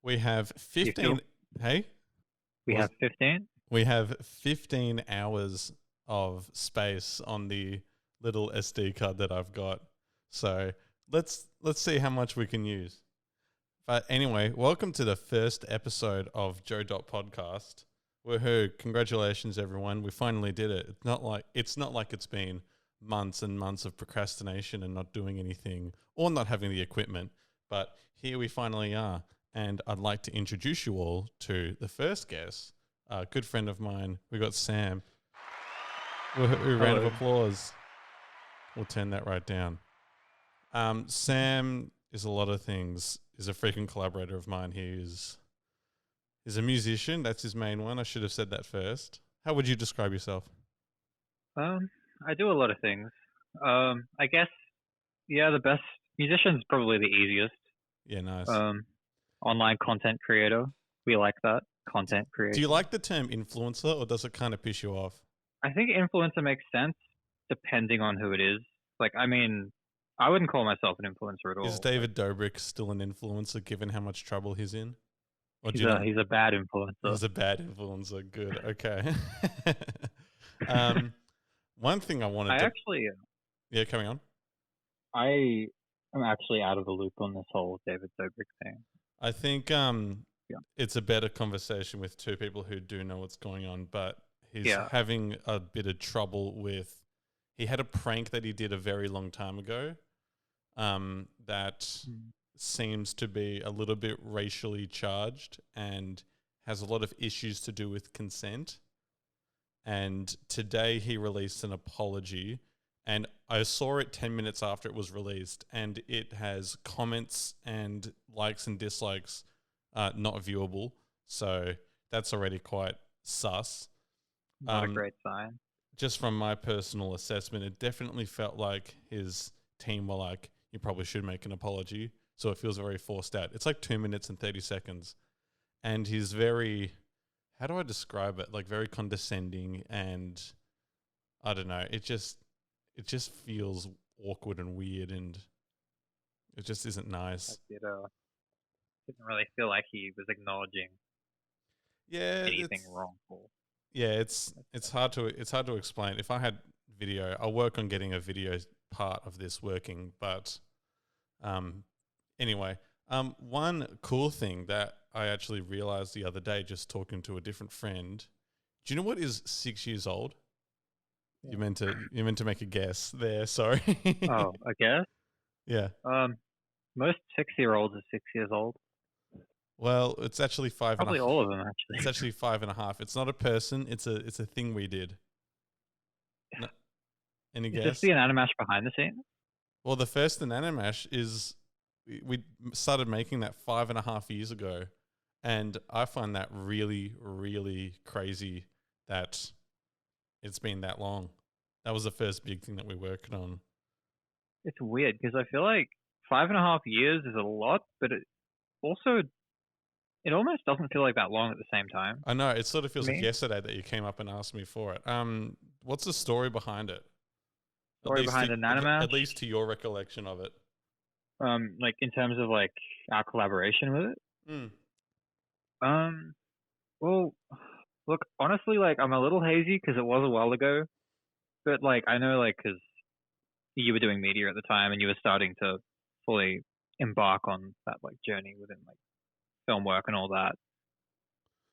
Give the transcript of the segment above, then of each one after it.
We have 15. Hey? We have 15? We have 15 hours of space on the little SD card that I've got. So let's see how much we can use. But anyway, welcome to the first episode of Dot Podcast. Woohoo! Congratulations, everyone. We finally did it. It's not like it's been months and months of procrastination and not doing anything or not having the equipment. But here we finally are. And I'd like to introduce you all to the first guest, a good friend of mine. We got Sam. Woohoo! Round of applause. We'll turn that right down. Sam is a lot of things. He's a freaking collaborator of mine. He's a musician. That's his main one. I should have said that first. How would you describe yourself? I do a lot of things. I guess, the best musician's probably the easiest. Yeah, nice. Online content creator. We like that. Content creator. Do you like the term influencer, or does it kind of piss you off? I think influencer makes sense depending on who it is. I wouldn't call myself an influencer at all. Is David Dobrik still an influencer given how much trouble he's in? Or he's a bad influencer. He's a bad influencer. Good. Okay. One thing I wanted to... Yeah, carry on. I am actually out of the loop on this whole David Dobrik thing. I think it's a better conversation with two people who do know what's going on, but he's having a bit of trouble with... He had a prank that he did a very long time ago that seems to be a little bit racially charged and has a lot of issues to do with consent. And today he released an apology, and I saw it 10 minutes after it was released, and it has comments and likes and dislikes not viewable. So that's already quite sus. Not a great sign. Just from my personal assessment, it definitely felt like his team were like, you probably should make an apology. So it feels very forced out. It's like 2 minutes and 30 seconds. And he's very, how do I describe it? Like very condescending, and I don't know. It just feels awkward and weird, and it just isn't nice. Didn't really feel like he was acknowledging anything wrongful. Yeah, it's hard to explain. If I had video, I'll work on getting a video part of this working. But anyway, one cool thing that I actually realized the other day, just talking to a different friend. Do you know what is 6 years old? You meant to make a guess there. Sorry. Oh, a guess? Yeah. Most 6-year-olds are 6 years old. Well, it's actually five. Probably all of them, actually. It's actually 5.5. It's not a person. It's a thing we did. No, any guess? Is this the InanimateMash behind the scenes? Well, the first InanimateMash is we started making that 5.5 years ago, and I find that really, really crazy that it's been that long. That was the first big thing that we worked on. It's weird because I feel like 5.5 years is a lot, but it almost doesn't feel like that long at the same time. I know. It sort of feels like yesterday that you came up and asked me for it. What's the story behind it? Story behind InanimateMash? At least to your recollection of it. Like in terms of like our collaboration with it? Well, look, honestly, like I'm a little hazy because it was a while ago. But like I know like because you were doing media at the time and you were starting to fully embark on that like journey within like film work and all that.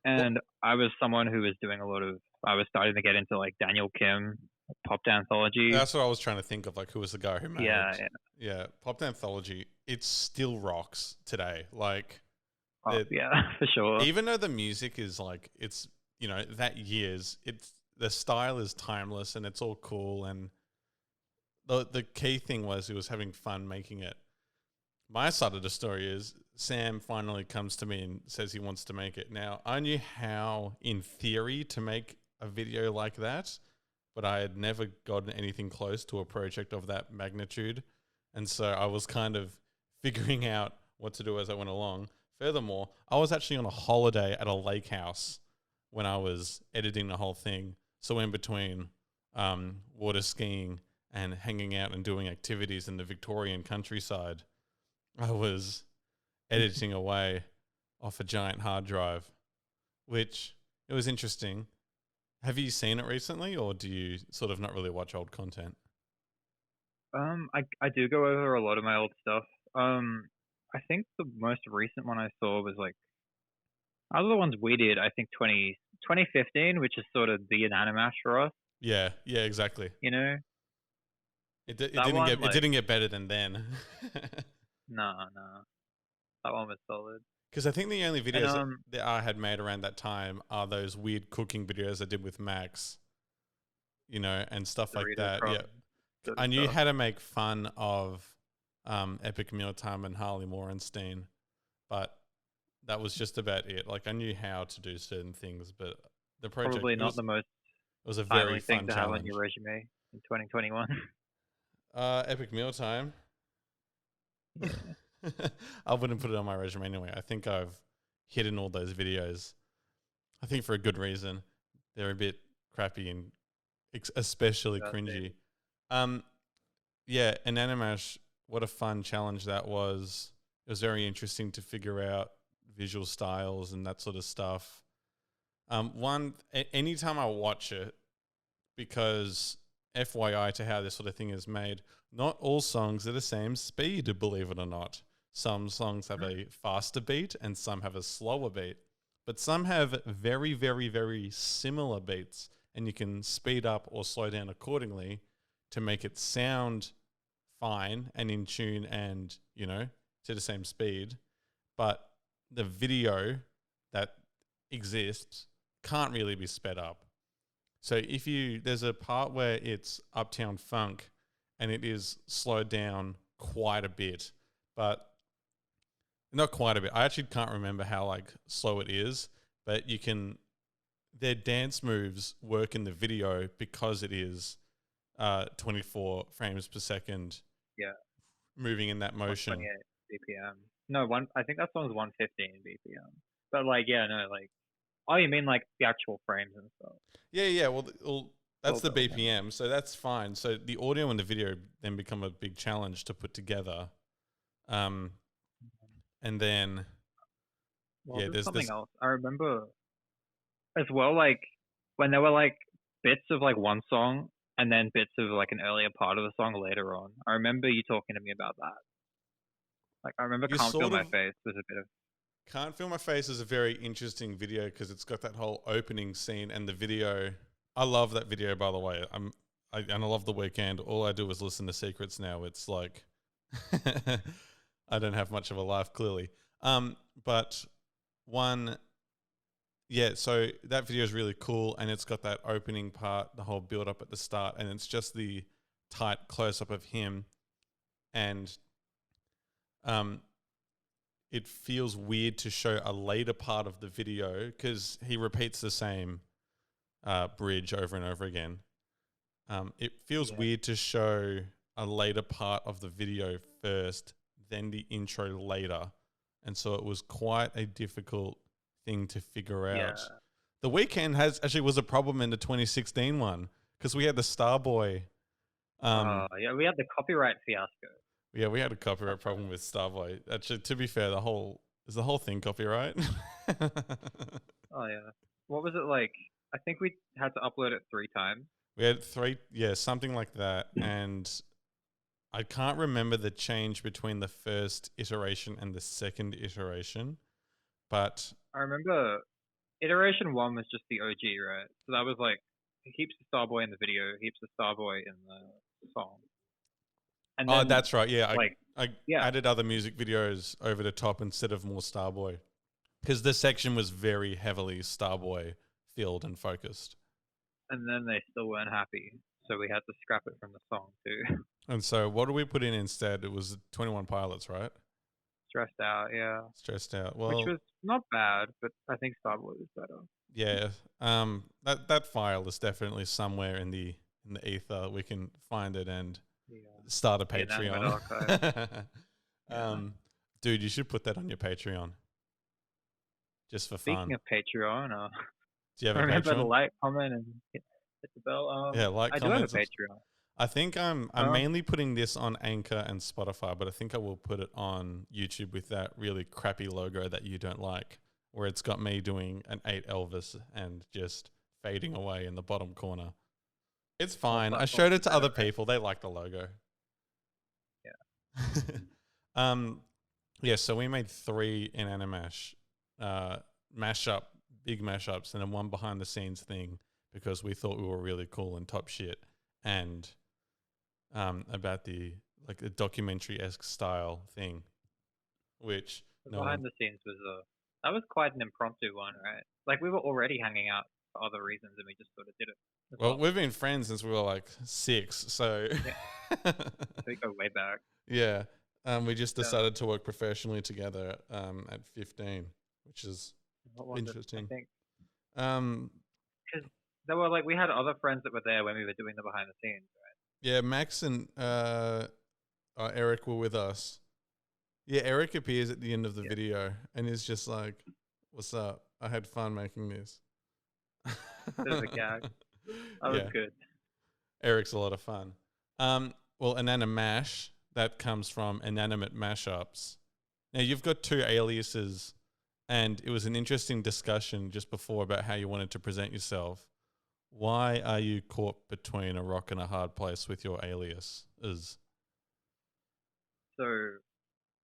And I was someone who was doing I was starting to get into like Daniel Kim, Pop Anthology. That's what I was trying to think of, like who was the guy who made Yeah, Pop Anthology. It still rocks today. Like, for sure. Even though the music is like, it's, that the style is timeless and it's all cool. And the key thing was he was having fun making it. My side of the story is Sam finally comes to me and says he wants to make it. Now, I knew how, in theory, to make a video like that, but I had never gotten anything close to a project of that magnitude. And so I was kind of figuring out what to do as I went along. Furthermore, I was actually on a holiday at a lake house when I was editing the whole thing. So in between water skiing and hanging out and doing activities in the Victorian countryside, I was editing away off a giant hard drive, which it was interesting. Have you seen it recently, or do you sort of not really watch old content? I do go over a lot of my old stuff. I think the most recent one I saw was like other ones we did. I think 2015, which is sort of the Inanimash for us. Yeah, exactly. You know, It didn't get better than then. no, that one was solid. Because I think the only videos that I had made around that time are those weird cooking videos I did with Max, and stuff like that. Yeah, I knew how to make fun of Epic Mealtime and Harley Morenstein, but that was just about it. Like, I knew how to do certain things, but the project probably not the most. It was a very thing fun to challenge. Have on your resume in 2021. Epic Mealtime. Yeah. I wouldn't put it on my resume anyway. I think I've hidden all those videos. I think for a good reason. They're a bit crappy and especially cringy. Yeah, Inanimash, what a fun challenge that was. It was very interesting to figure out visual styles and that sort of stuff. Anytime I watch it, because FYI to how this sort of thing is made, not all songs are the same speed, believe it or not. Some songs have a faster beat and some have a slower beat, but some have very, very, very similar beats, and you can speed up or slow down accordingly to make it sound fine and in tune and, to the same speed. But the video that exists can't really be sped up. So there's a part where it's Uptown Funk and it is slowed down quite a bit, but not quite a bit. I actually can't remember how slow it is, but their dance moves work in the video because it is 24 frames per second. Yeah. Moving in that motion. 28 BPM. No, I think that song's 115 BPM. But oh, you mean the actual frames and stuff? Yeah. Well, that's the BPM, so that's fine. So the audio and the video then become a big challenge to put together. And then, there's something else. I remember as well, when there were bits of one song and then bits of an earlier part of the song later on. I remember you talking to me about that. I remember Can't Feel My Face was a bit of... Can't Feel My Face is a very interesting video because it's got that whole opening scene and the video. I love that video, by the way. And I love The Weeknd. All I do is listen to Secrets now. It's like I don't have much of a life, clearly. But so that video is really cool, and it's got that opening part, the whole build up at the start, and it's just the tight close up of him, and it feels weird to show a later part of the video because he repeats the same bridge over and over again. It feels weird to show a later part of the video first, then the intro later. And so it was quite a difficult thing to figure out. Yeah. The Weeknd was a problem in the 2016 one because we had the Starboy. We had the copyright fiasco. Yeah, we had a copyright problem with Starboy. Actually, to be fair, is the whole thing copyright? Oh yeah. What was it like? I think we had to upload it 3 times. We had 3, something like that. And I can't remember the change between the first iteration and the second iteration, but I remember iteration 1 was just the OG, right? So that was he keeps the Starboy in the video, he keeps the Starboy in the song. And then, that's right. Yeah, I added other music videos over the top instead of more Starboy because this section was very heavily Starboy filled and focused. And then they still weren't happy, so we had to scrap it from the song too. And so what did we put in instead? It was 21 Pilots, right? Stressed Out, yeah. Stressed Out. Well, which was not bad, but I think Starboy was better. Yeah. That file is definitely somewhere in the ether. We can find it and start a Patreon. Dude, you should put that on your Patreon. Just for fun. Speaking of Patreon, do you have remember a Patreon? to like, comment, and hit the bell. Like, I do have a Patreon. I think I'm mainly putting this on Anchor and Spotify, but I think I will put it on YouTube with that really crappy logo that you don't like, where it's got me doing an 8 Elvis and just fading away in the bottom corner. It's fine. I showed it to other people. They like the logo. Yeah. Yeah, so we made 3 Inanimash big mashups, and then one behind the scenes thing because we thought we were really cool and top shit, and about the documentary-esque style thing, which behind the scenes that was quite an impromptu one, right? Like we were already hanging out for other reasons, and we just sort of did it. Well, we've been friends since we were like 6, so yeah. We go way back. Yeah. We just decided to work professionally together at 15, which is interesting. I think because there were we had other friends that were there when we were doing the behind the scenes, right? Yeah, Max and Eric were with us. Yeah, Eric appears at the end of the video and is just like, "What's up? I had fun making this." There's a gag. That was good. Eric's a lot of fun. Well, InanimateMash, that comes from InanimateMashups. Now, you've got 2 aliases, and it was an interesting discussion just before about how you wanted to present yourself. Why are you caught between a rock and a hard place with your aliases? So,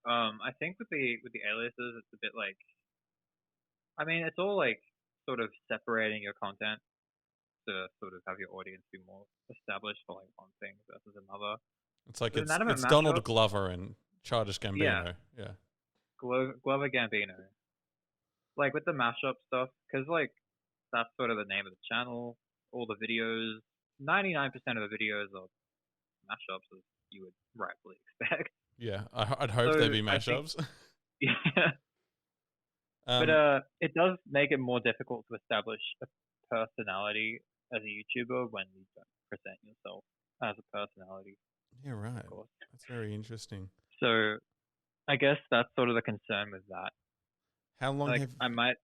I think with the aliases, it's a bit it's all sort of separating your content to sort of have your audience be more established for one thing versus another. It's like it's Donald Glover and Childish Gambino. Yeah. Glover Gambino. With the mashup stuff, because that's sort of the name of the channel. All the videos, 99% of the videos are mashups, as you would rightfully expect. Yeah, I'd hope they'd be mashups. Yeah. But it does make it more difficult to establish a personality as a YouTuber when you don't present yourself as a personality. Yeah, right. That's very interesting. So I guess that's sort of the concern with that. How long I might...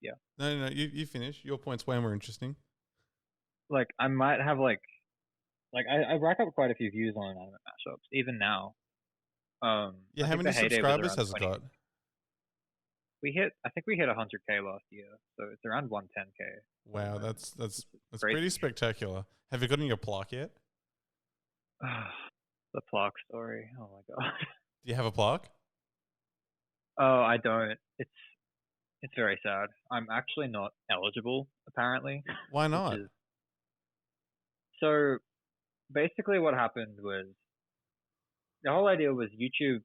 Yeah. No, you finish. Your point's way more interesting. I might have I rack up quite a few views on InanimateMashups, even now. Yeah, how many subscribers has it got? I think we hit 100K last year, so it's around 110K. Wow, that's pretty spectacular. Have you gotten your plaque yet? The plaque story. Oh my god. Do you have a plaque? Oh, I don't. It's very sad. I'm actually not eligible, apparently. Why not? So basically what happened was the whole idea was YouTube,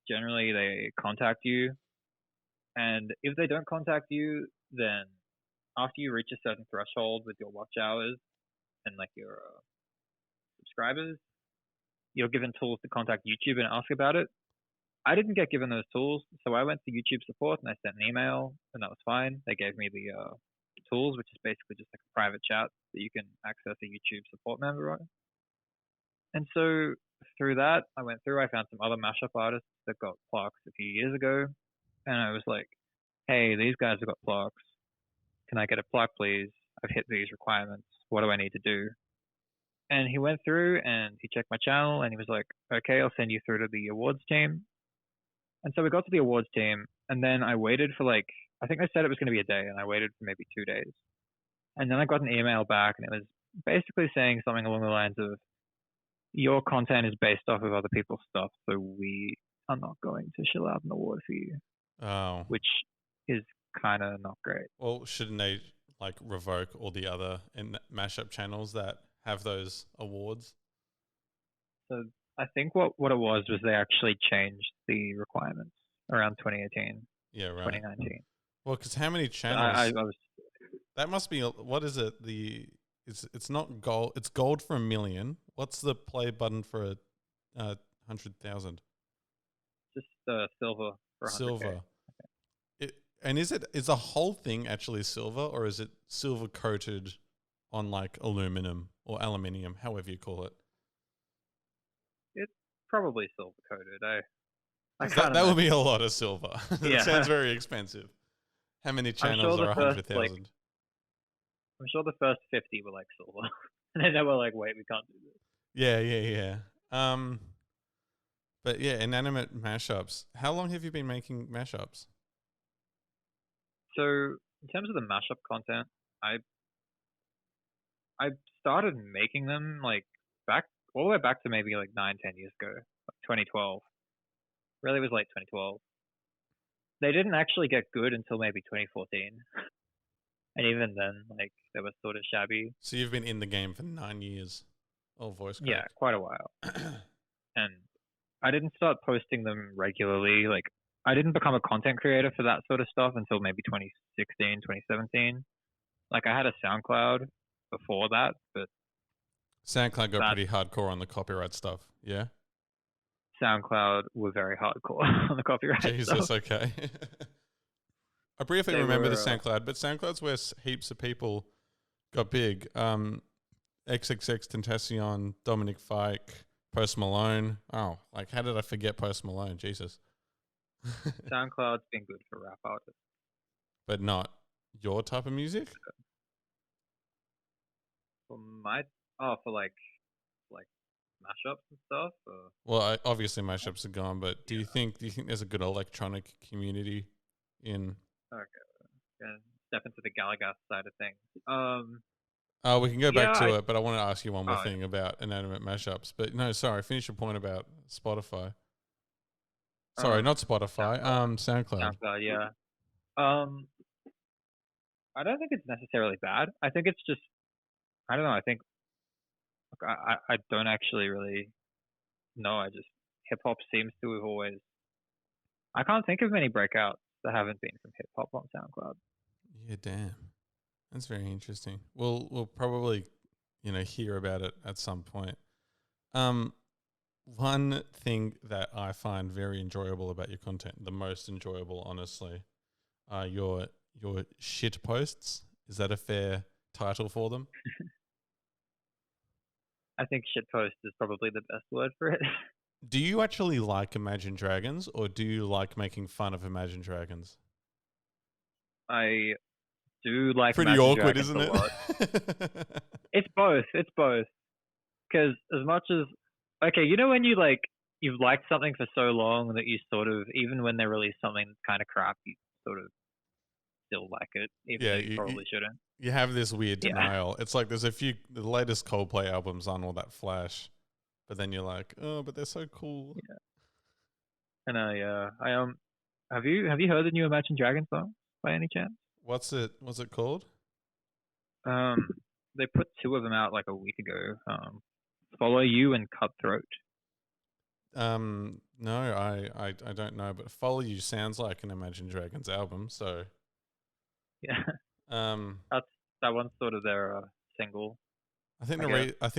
generally they contact you, and if they don't contact you, then after you reach a certain threshold with your watch hours and your subscribers, you're given tools to contact YouTube and ask about it. I didn't get given those tools, so I went to YouTube support and I sent an email, and that was fine. They gave me the tools, which is basically just a private chat that you can access a YouTube support member on. And so through that, I found some other mashup artists that got plaques a few years ago, and I was like, hey, these guys have got plaques. Can I get a plaque, please? I've hit these requirements. What do I need to do? And he went through and he checked my channel and he was like, okay, I'll send you through to the awards team. And so we got to the awards team, and then I waited for I think they said it was going to be a day, and I waited for maybe 2 days. And then I got an email back, and it was basically saying something along the lines of, your content is based off of other people's stuff, so we are not going to shell out an award for you. Oh. Which is kind of not great. Well, shouldn't they revoke all the other mashup channels that have those awards? So I think what it was they actually changed the requirements around 2018. Yeah, right. 2019. Well, because how many channels? I was... That must be, what is it? It's not gold. It's gold for 1 million. What's the play button for 100,000? Just silver for 100K. Silver. Okay. Is the whole thing actually silver, or is it silver coated on aluminum or aluminium, however you call it? It's probably silver coated. That would be a lot of silver. Yeah. That sounds very expensive. How many channels are 100,000? I'm sure the first 50 were silver. And then they were like, wait, we can't do this. Yeah. But yeah, inanimate mashups. How long have you been making mashups? So in terms of the mashup content, I I started making them like back all the way back to maybe like 9, 10 years ago, like 2012. Really was late 2012. They didn't actually get good until maybe 2014, and even then, like they were sort of shabby. So you've been in the game for 9 years. Oh, voice Yeah, crack. quite a while. And I didn't start posting them regularly. Like I didn't become a content creator for that sort of stuff until maybe 2016, 2017. Like I had a SoundCloud before that, but SoundCloud got that pretty hardcore on the copyright stuff. Yeah. SoundCloud were very hardcore on the copyright Jesus. stuff. Okay. I briefly They remember the were, SoundCloud, but SoundCloud's where heaps of people got big. XXX Tentacion, Dominic Fike, Post Malone. Oh, like how did I forget Post Malone? Jesus. SoundCloud's been good for rap artists. But not your type of music? For my, for like mashups and stuff. Or, Well, obviously mashups are gone, but do you think there's a good electronic community in okay, and step into the Gallagath side of things. Oh, we can go back Yeah, to it, but I want to ask you one more oh, thing about inanimate mashups. But no, sorry, finish your point about Spotify. Sorry, not Spotify. SoundCloud. SoundCloud, yeah. Um, I don't think it's necessarily bad. I think it's just, I don't know. I think I don't actually really know. I just hip hop seems to have always. I can't think of many breakouts that haven't been from hip hop on SoundCloud. Yeah, damn. That's very interesting. We'll probably, hear about it at some point. One thing that I find very enjoyable about your content, the most enjoyable, honestly, are your shit posts. Is that a fair title for them? I think shitpost is probably the best word for it. Do you actually like Imagine Dragons, or do you like making fun of Imagine Dragons? I do like Pretty Imagine awkward, Dragons isn't a it? lot. It's both. It's both. Because as much as okay, when you've liked something for so long that you sort of even when they release something kind of crap, you sort of still like it, even Yeah, though you probably shouldn't. you have this weird Yeah. denial. It's like there's the latest Coldplay albums on all that flash, but then you're like, oh, but they're so cool. Yeah. And I have you heard the new Imagine Dragons song by any chance? What's it called? They put two of them out like a week ago. Follow You and Cutthroat. No, I don't know, but Follow You sounds like an Imagine Dragons album, so Yeah. that one's sort of their single. I think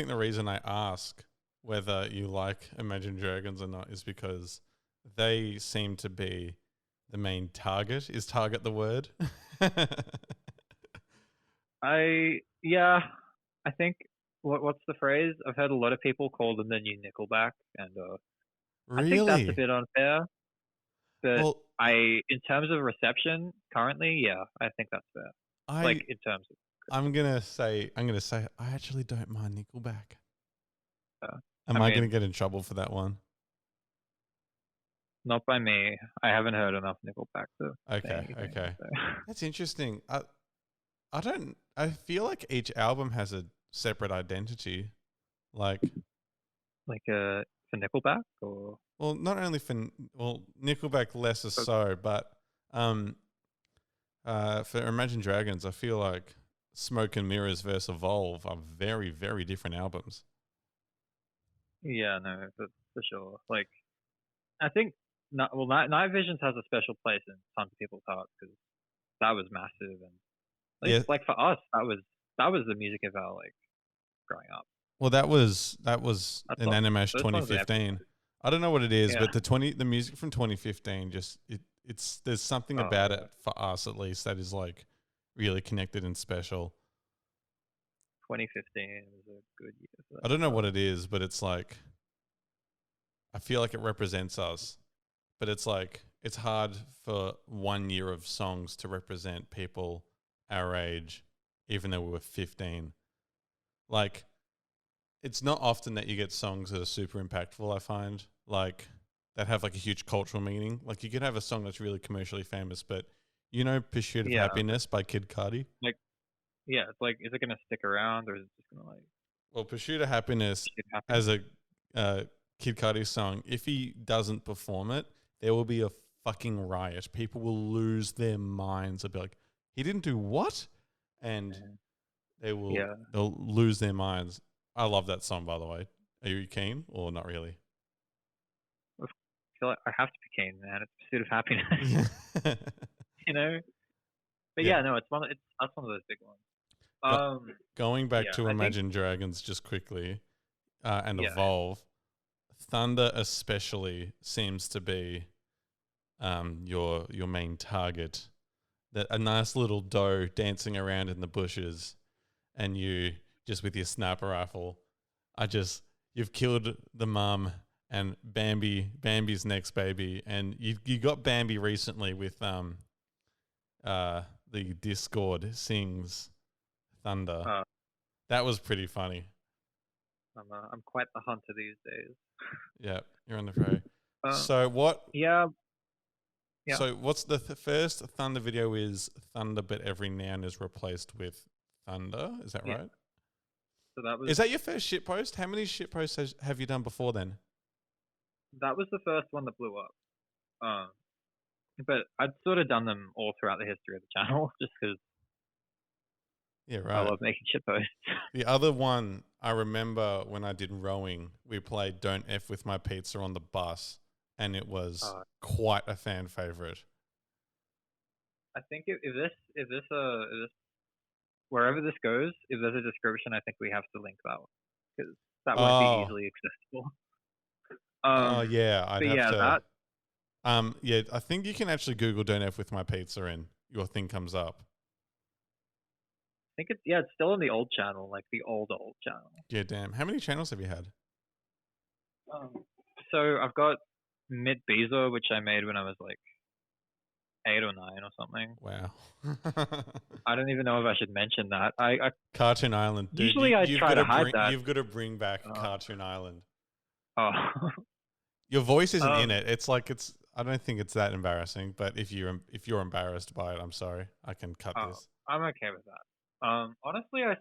the reason I ask whether you like Imagine Dragons or not is because they seem to be the main target. Is target the word? I think what's the phrase? I've heard a lot of people call them the new Nickelback, and really? I think that's a bit unfair. But Well, in terms of reception currently, yeah, I think that's fair. In terms of, I'm gonna say I actually don't mind Nickelback. Am I I mean, gonna get in trouble for that one? not by me. I haven't heard enough Nickelback to say Okay. anything, so. That's interesting. I feel like each album has a separate identity. Like for Nickelback or well, not only for Nickelback less so, but for Imagine Dragons, I feel like Smoke and Mirrors versus Evolve are very, very different albums. yeah, no, for sure. Like, I think Night Visions has a special place in tons of people's hearts because that was massive, and like for us, that was the music of our growing up. Well, that was Inanimash 2015. I don't know what it is, but the music from 2015 just there's something about it for us at least that is like really connected and special. 2015 was a good year for that. I don't know what it is, but it's like I feel like it represents us. But it's like it's hard for 1 year of songs to represent people our age, even though we were 15. Like it's not often that you get songs that are super impactful, I find, like that have like a huge cultural meaning. Like you could have a song that's really commercially famous, but Pursuit of Yeah, Happiness by Kid Cudi? like yeah, it's like, is it gonna stick around or is it just gonna like Well, Pursuit of Happiness shit happen? as a Kid Cudi song, if he doesn't perform it, there will be a fucking riot. People will lose their minds. They'll be like, he didn't do what? And Yeah, they'll lose their minds. I love that song, by the way. Are you keen or not really? I feel like I have to be keen, man. It's Pursuit of Happiness, Yeah. you know. But Yeah. yeah, no, that's one of those big ones. Going back Yeah, to I think Imagine Dragons just quickly and yeah, Evolve, Thunder especially seems to be your main target. That a nice little doe dancing around in the bushes, and you just with your sniper rifle. You've killed the mum and Bambi's next baby, and you got Bambi recently with the Discord sings Thunder. uh, That was pretty funny. I'm quite the hunter these days. Yeah, you're on the fray. Uh, So what? yeah, yeah, So what's the first Thunder video is Thunder, but every noun is replaced with Thunder. Is that yeah. right? So that was Is that your first shitpost? How many shitposts have you done before then? the first one that blew up. But I'd sort of done them all throughout the history of the channel, just because Yeah, I right. love making shitposts. The other one I remember when I did rowing, we played "Don't F with My Pizza" on the bus, and it was quite a fan favorite. I think if this wherever this goes, if there's a description, I think we have to link that one because that won't be easily accessible. Yeah, I'd but have yeah, to. that Yeah, I think you can actually Google "Don't F with My Pizza" and your thing comes up. I think it's still on the old channel, like the old channel. Yeah, damn. How many channels have you had? So I've got Mid Bezo, which I made when I was like 8 or 9 or something. Wow. I don't even know if I should mention that. I Cartoon Island. Dude, usually I try to hide that. You've got to bring back Cartoon Island. Oh. Your voice isn't in it. It's like I don't think it's that embarrassing, but if you're embarrassed by it, I'm sorry. I can cut this. I'm okay with that. Honestly, I'm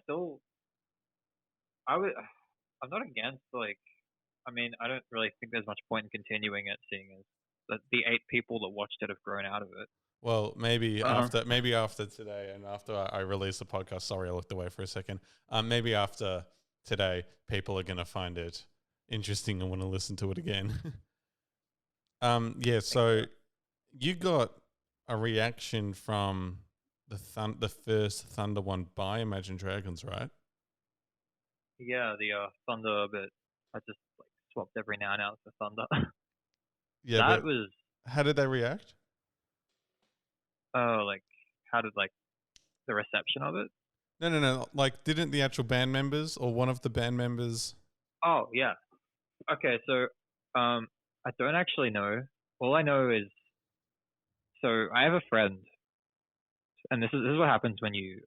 not against I mean, I don't really think there's much point in continuing it, seeing as that the 8 people that watched it have grown out of it. Well, maybe after today and after I release the podcast. Sorry, I looked away for a second. Maybe after today, people are gonna find it interesting and want to listen to it again. Yeah. So you got a reaction from the first Thunder one by Imagine Dragons, right? Yeah, the Thunder, but I just swapped every now and out for Thunder. Yeah, that was. How did they react? Oh, how did the reception of it? No. Like, didn't the actual band members or one of the band members? Oh yeah. Okay, so I don't actually know. All I know is, so I have a friend, and this is what happens when you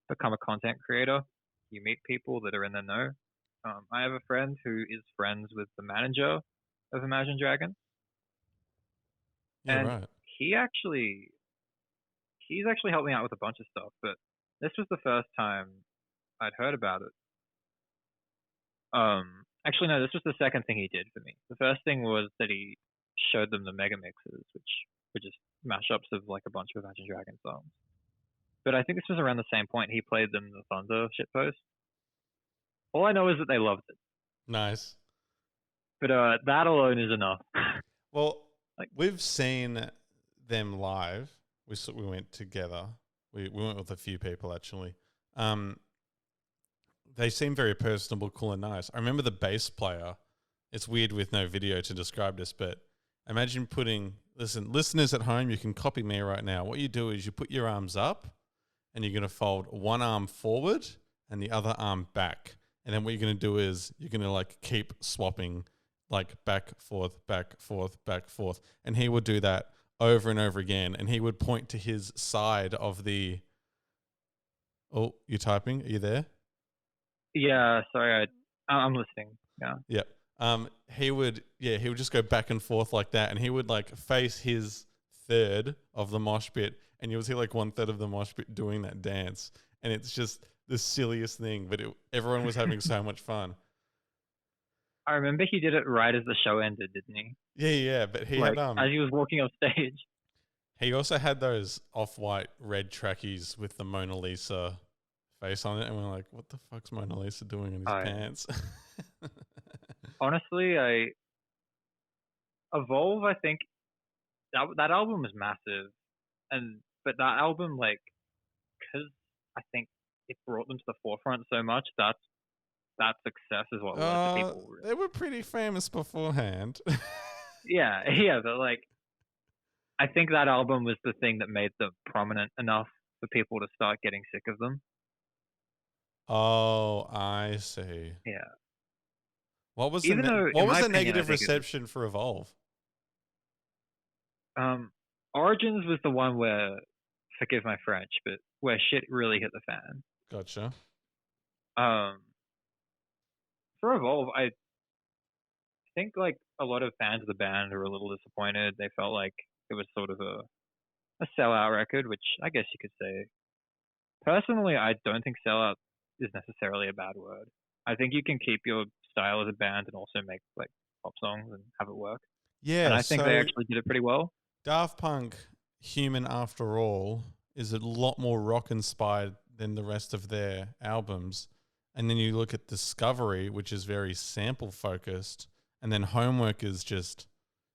become a content creator. You meet people that are in the know. I have a friend who is friends with the manager of Imagine Dragons. Yeah, and right. he's actually helped me out with a bunch of stuff, but this was the first time I'd heard about it. Actually, no, this was the second thing he did for me. The first thing was that he showed them the mega mixes, which were just mashups of a bunch of Imagine Dragons songs. But I think this was around the same point he played them the Thunder shitpost. All I know is that they loved it. Nice. But that alone is enough. Well, we've seen them live. We went together. We went with a few people actually. They seem very personable, cool, and nice. I remember the bass player. It's weird with no video to describe this, but imagine listeners at home, you can copy me right now. What you do is you put your arms up and you're going to fold one arm forward and the other arm back. And then what you're going to do is you're going to keep swapping back, forth, back, forth, back, forth. And he would do that over and over again. And he would point to his side of the... Oh, you're typing? Are you there? Yeah, sorry, I'm listening. Yeah. Yeah. He would just go back and forth like that, and he would like face his third of the mosh pit, and you would see like 1/3 of the mosh pit doing that dance, and it's just the silliest thing, but everyone was having so much fun. I remember he did it right as the show ended, didn't he? Yeah, but he Like, had as he was walking off stage. he also had those off-white red trackies with the Mona Lisa face on it, and we're like, what the fuck's Mona Lisa doing in his pants? Honestly, Evolve, I think that album was massive, but that album, like, because I think it brought them to the forefront so much, that success is what led to people. They were pretty famous beforehand. Yeah, but like, I think that album was the thing that made them prominent enough for people to start getting sick of them. Oh, I see. Yeah. What was the negative reception for Evolve? Origins was the one where, forgive my French, but where shit really hit the fan. Gotcha. For Evolve, I think like a lot of fans of the band were a little disappointed. They felt like it was sort of a sellout record, which I guess you could say. Personally, I don't think sellout is necessarily a bad word. I think you can keep your style as a band and also make like pop songs and have it work. Yeah, and I think they actually did it pretty well. Daft Punk, Human After All, is a lot more rock inspired than the rest of their albums. And then you look at Discovery, which is very sample focused, and then Homework is just,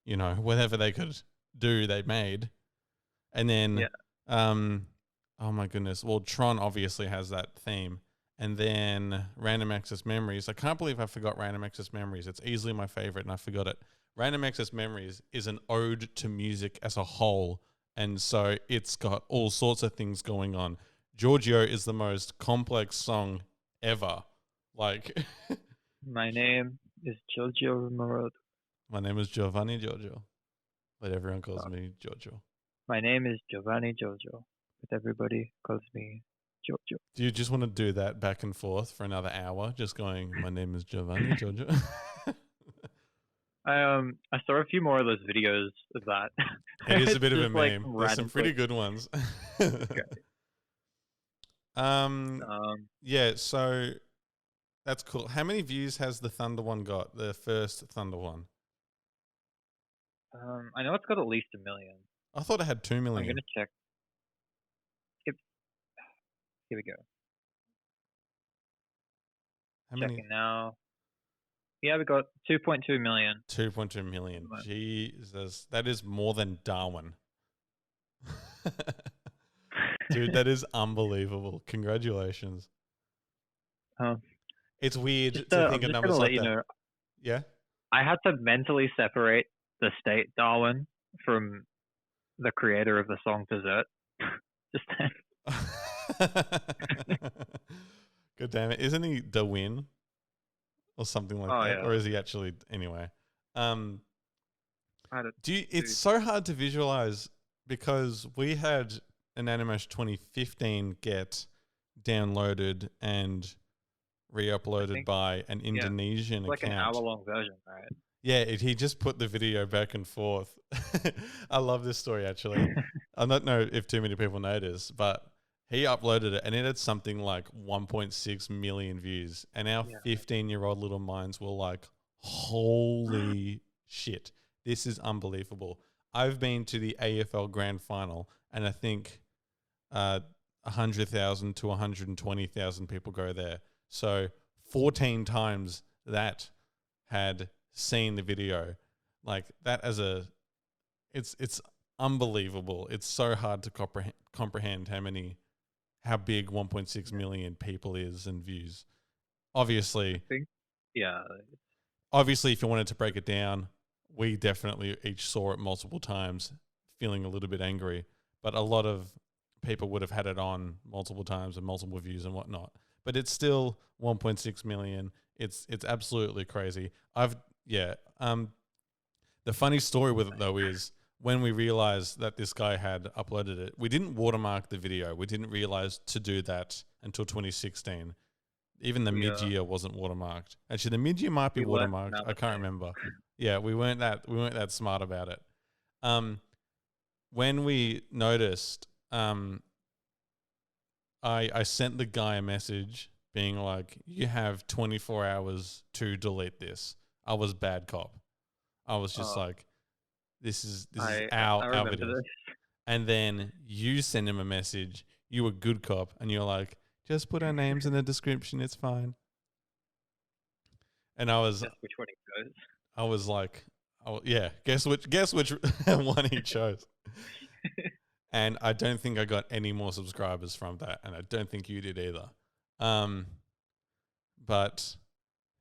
whatever they could do, they made. And then, oh my goodness, well, Tron obviously has that theme. And then Random Access Memories. I can't believe I forgot Random Access Memories. It's easily my favorite, and I forgot it. Random Access Memories is an ode to music as a whole, and so it's got all sorts of things going on. Giorgio is the most complex song ever. Like, my name is Giorgio Moroder. My name is Giovanni Giorgio, but everyone calls me Giorgio. My name is Giovanni Giorgio, but everybody calls me Giorgio. Do you just want to do that back and forth for another hour, just going, my name is Giovanni Giorgio? I saw a few more of those videos of that. It is a bit of a meme. Like, there's some pretty good ones. Okay. Yeah, so that's cool. How many views has the Thunder one got? The first Thunder one? I know it's got at least 1 million. I thought it had 2 million. I'm gonna check. Here we go. How many? Checking now. Yeah, we got 2.2 million. 2.2 million. Jesus, that is more than Darwin. Dude, that is unbelievable. Congratulations. It's weird to think of numbers like that. Yeah? I had to mentally separate the state Darwin from the creator of the song Dessert. Just then. God damn it. Isn't he Darwin? Or something like that? Yeah. Or is he actually... Anyway. It's so hard to visualize because we had InanimateMashups 2015 get downloaded and re-uploaded by an Indonesian account. Like an hour-long version, right? Yeah, he just put the video back and forth. I love this story, actually. I don't know if too many people know this, but he uploaded it and it had something like 1.6 million views. And our 15-year-old little minds were like, holy shit, this is unbelievable. I've been to the AFL Grand Final and I think 100,000 to 120,000 people go there. So 14 times that had seen the video. Like that it's unbelievable. It's so hard to comprehend how big 1.6 million people is and views. Obviously, if you wanted to break it down, we definitely each saw it multiple times, feeling a little bit angry. But a lot of people would have had it on multiple times and multiple views and whatnot. But it's still 1.6 million. It's absolutely crazy. The funny story with it though is when we realized that this guy had uploaded it, we didn't watermark the video. We didn't realize to do that until 2016. Even the We, mid-year wasn't watermarked. Actually, the mid-year might be we learned watermarked. from our I can't mistakes. remember. Yeah, we weren't that smart about it. When we noticed, I sent the guy a message being like, "You have 24 hours to delete this." I was bad cop. I was just like, "This is I our remember videos." this. And then you send him a message. You were good cop, and you're like, "Just put our names in the description. It's fine." And I was Guess which one he chose. I was like, "Oh yeah, guess which one he chose." And I don't think I got any more subscribers from that, and I don't think you did either. But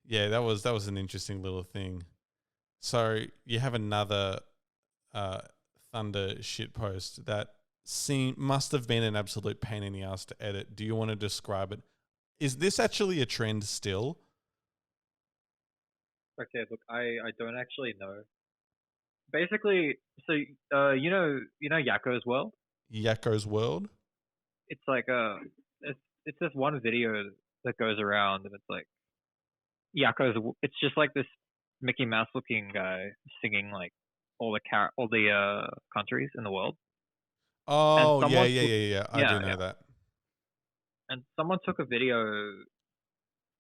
yeah, that was an interesting little thing. So you have another Thunder shitpost that must have been an absolute pain in the ass to edit. Do you want to describe it? Is this actually a trend still? Okay, look, I don't actually know. Basically, so you know Yakko's World? Yakko's World? It's like it's this one video that goes around, and it's like it's just like this Mickey Mouse looking guy singing like all the countries in the world. And Oh, yeah. I do yeah, know that. and someone took a video.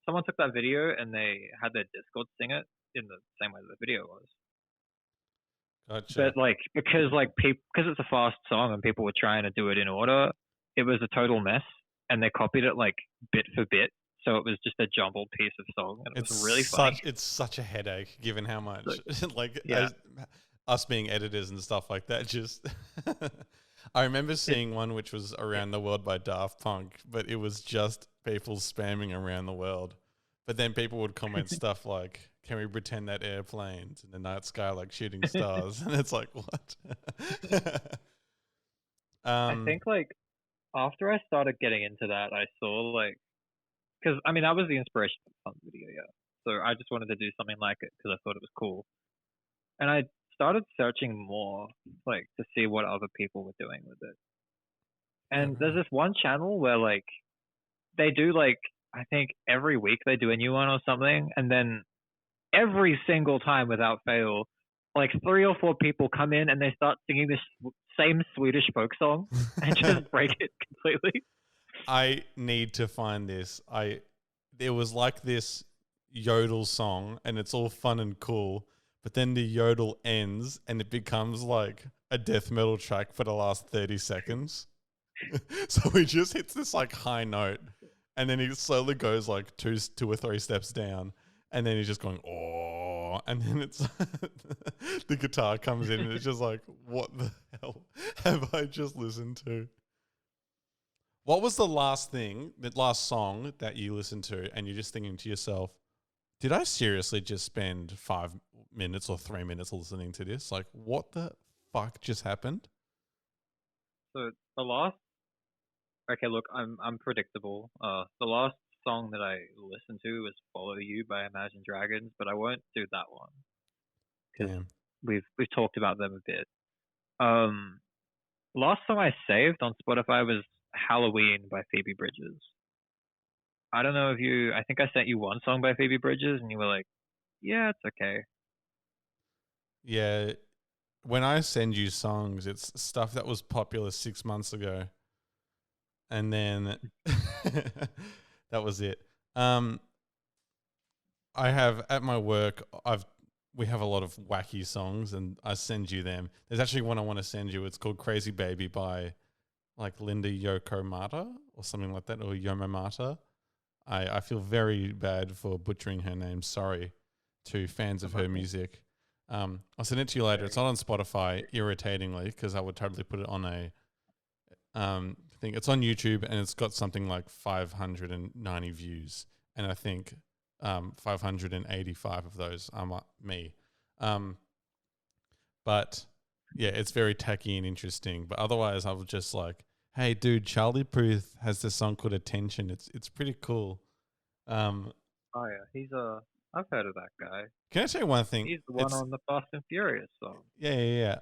Someone took that video and they had their Discord sing it in the same way that the video was. Gotcha. But like because it's a fast song and people were trying to do it in order, it was a total mess, and they copied it like bit for bit. So it was just a jumbled piece of song, and it was really funny. It's such a headache, given how much Yeah. us being editors and stuff like that. Just I remember seeing one which was Around the World by Daft Punk, but it was just people spamming Around the World. But then people would comment stuff like, "Can we pretend that airplanes in the night sky like shooting stars?" And it's like, what? I think like after I started getting into that, I saw like, because I mean that was the inspiration for the fun video, yeah. So I just wanted to do something like it because I thought it was cool, and I started searching more like to see what other people were doing with it. And there's this one channel where like they do like, I think every week they do a new one or something, and then every single time without fail, like 3 or 4 people come in and they start singing this same Swedish folk song and just break it completely. I need to find this. There was like this yodel song, and it's all fun and cool, but then the yodel ends and it becomes like a death metal track for the last 30 seconds. So he just hits this like high note, and then he slowly goes like two or three steps down, and then he's just going, "Oh," and then it's the guitar comes in, and it's just like, what the hell have I just listened to? What was the last song that you listened to, and you're just thinking to yourself, did I seriously just spend 5 minutes or 3 minutes listening to this? Like, what the fuck just happened? So the last, okay, look, I'm predictable. The last song that I listened to was "Follow You" by Imagine Dragons, but I won't do that one because we've talked about them a bit. Last song I saved on Spotify was "Halloween" by Phoebe Bridgers. I don't know if I think I sent you one song by Phoebe Bridgers and you were like, "Yeah, it's okay." Yeah. When I send you songs, it's stuff that was popular 6 months ago. And then that was it. I have at my work, we have a lot of wacky songs, and I send you them. There's actually one I want to send you. It's called "Crazy Baby" by like Linda Yokomata or something like that, or Yomamata. I feel very bad for butchering her name. Sorry to fans of her music. I'll send it to you later. It's not on Spotify, irritatingly, because I would totally put it on a thing. It's on YouTube, and it's got something like 590 views, and I think 585 of those are me. But yeah, it's very tacky and interesting. But otherwise, I was just like, "Hey, dude, Charlie Puth has this song called "Attention." It's pretty cool." Oh yeah, I've heard of that guy. Can I tell you one thing? He's the one on the Fast and Furious song. Yeah.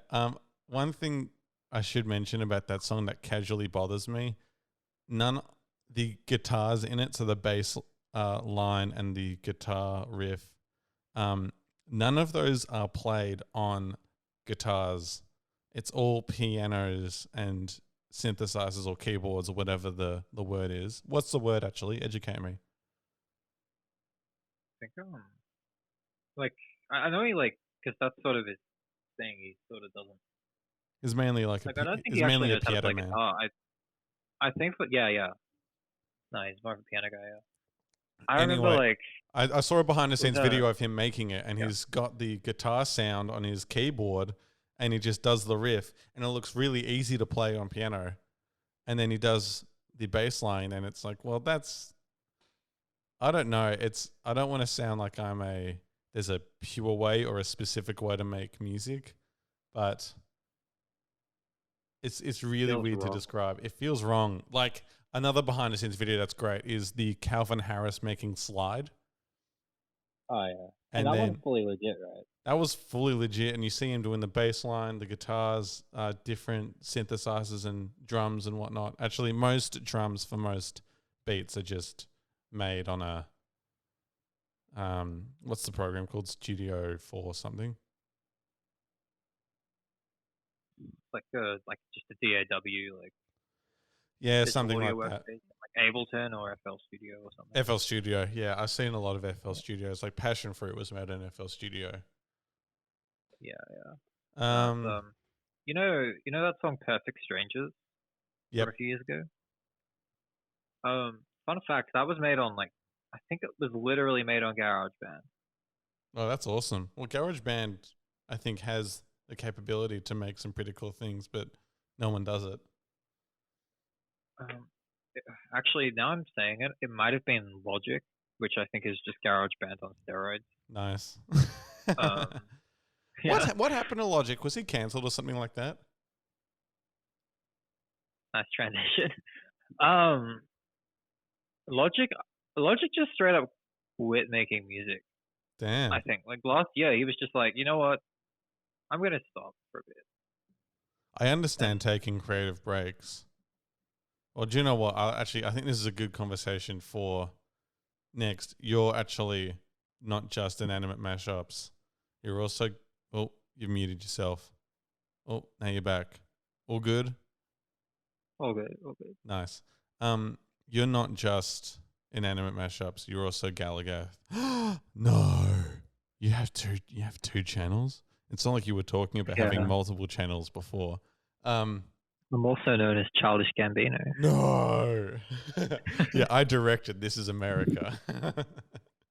One thing I should mention about that song that casually bothers me: the guitars in it, so the bass line and the guitar riff, none of those are played on guitars. It's all pianos and synthesizers or keyboards or whatever the word is. What's the word actually? Educate me. I think like I know he like because that's sort of his thing. He sort of doesn't It's mainly like like I don't think it's he actually mainly a knows how to piano play man. guitar. I think that yeah. No, he's more of a piano guy. Yeah. I remember Anyway, like I saw a behind the scenes with video of him making it, and yeah. he's got the guitar sound on his keyboard, and he just does the riff, and it looks really easy to play on piano. And then he does the bass line, and it's like, well, that's, I don't know. I don't want to sound like there's a pure way or a specific way to make music, but it's really Feels weird to wrong. describe. It feels wrong. Like another behind the scenes video that's great is the Calvin Harris making Slide. Oh yeah. And that then one's fully legit, right? that was fully legit, and you see him doing the bass line, the guitars, different synthesizers and drums and whatnot. Actually, most drums for most beats are just made on a what's the program called? Studio 4 something. Like just a DAW like Yeah, digital something audio like that. workstation, like Ableton or FL Studio or something. FL Studio, yeah, I've seen a lot of FL Studios. Like Passion Fruit was made in FL Studio. Yeah. Um, You know that song Perfect Strangers yep. from a few years ago? Fun fact, that was made on like I think it was literally made on GarageBand. Oh, that's awesome. Well, GarageBand, I think, has the capability to make some pretty cool things, but no one does it. Actually, now I'm saying it, it might have been Logic, which I think is just GarageBand on steroids. Nice. Yeah. What happened to Logic? Was he cancelled or something like that? Nice transition. Logic just straight up quit making music. Damn. I think like last year he was just like, you know what, I'm gonna stop for a bit. I understand taking creative breaks. Well, do you know what? I think this is a good conversation for next. You're actually not just Inanimate Mashups. You're also, oh, you've muted yourself. Oh, now you're back. All good? All good. Nice. You're not just Inanimate Mashups. You're also Gallagath. No. You have two channels? It's not like you were talking about having multiple channels before. I'm also known as Childish Gambino. No. Yeah, I directed This Is America.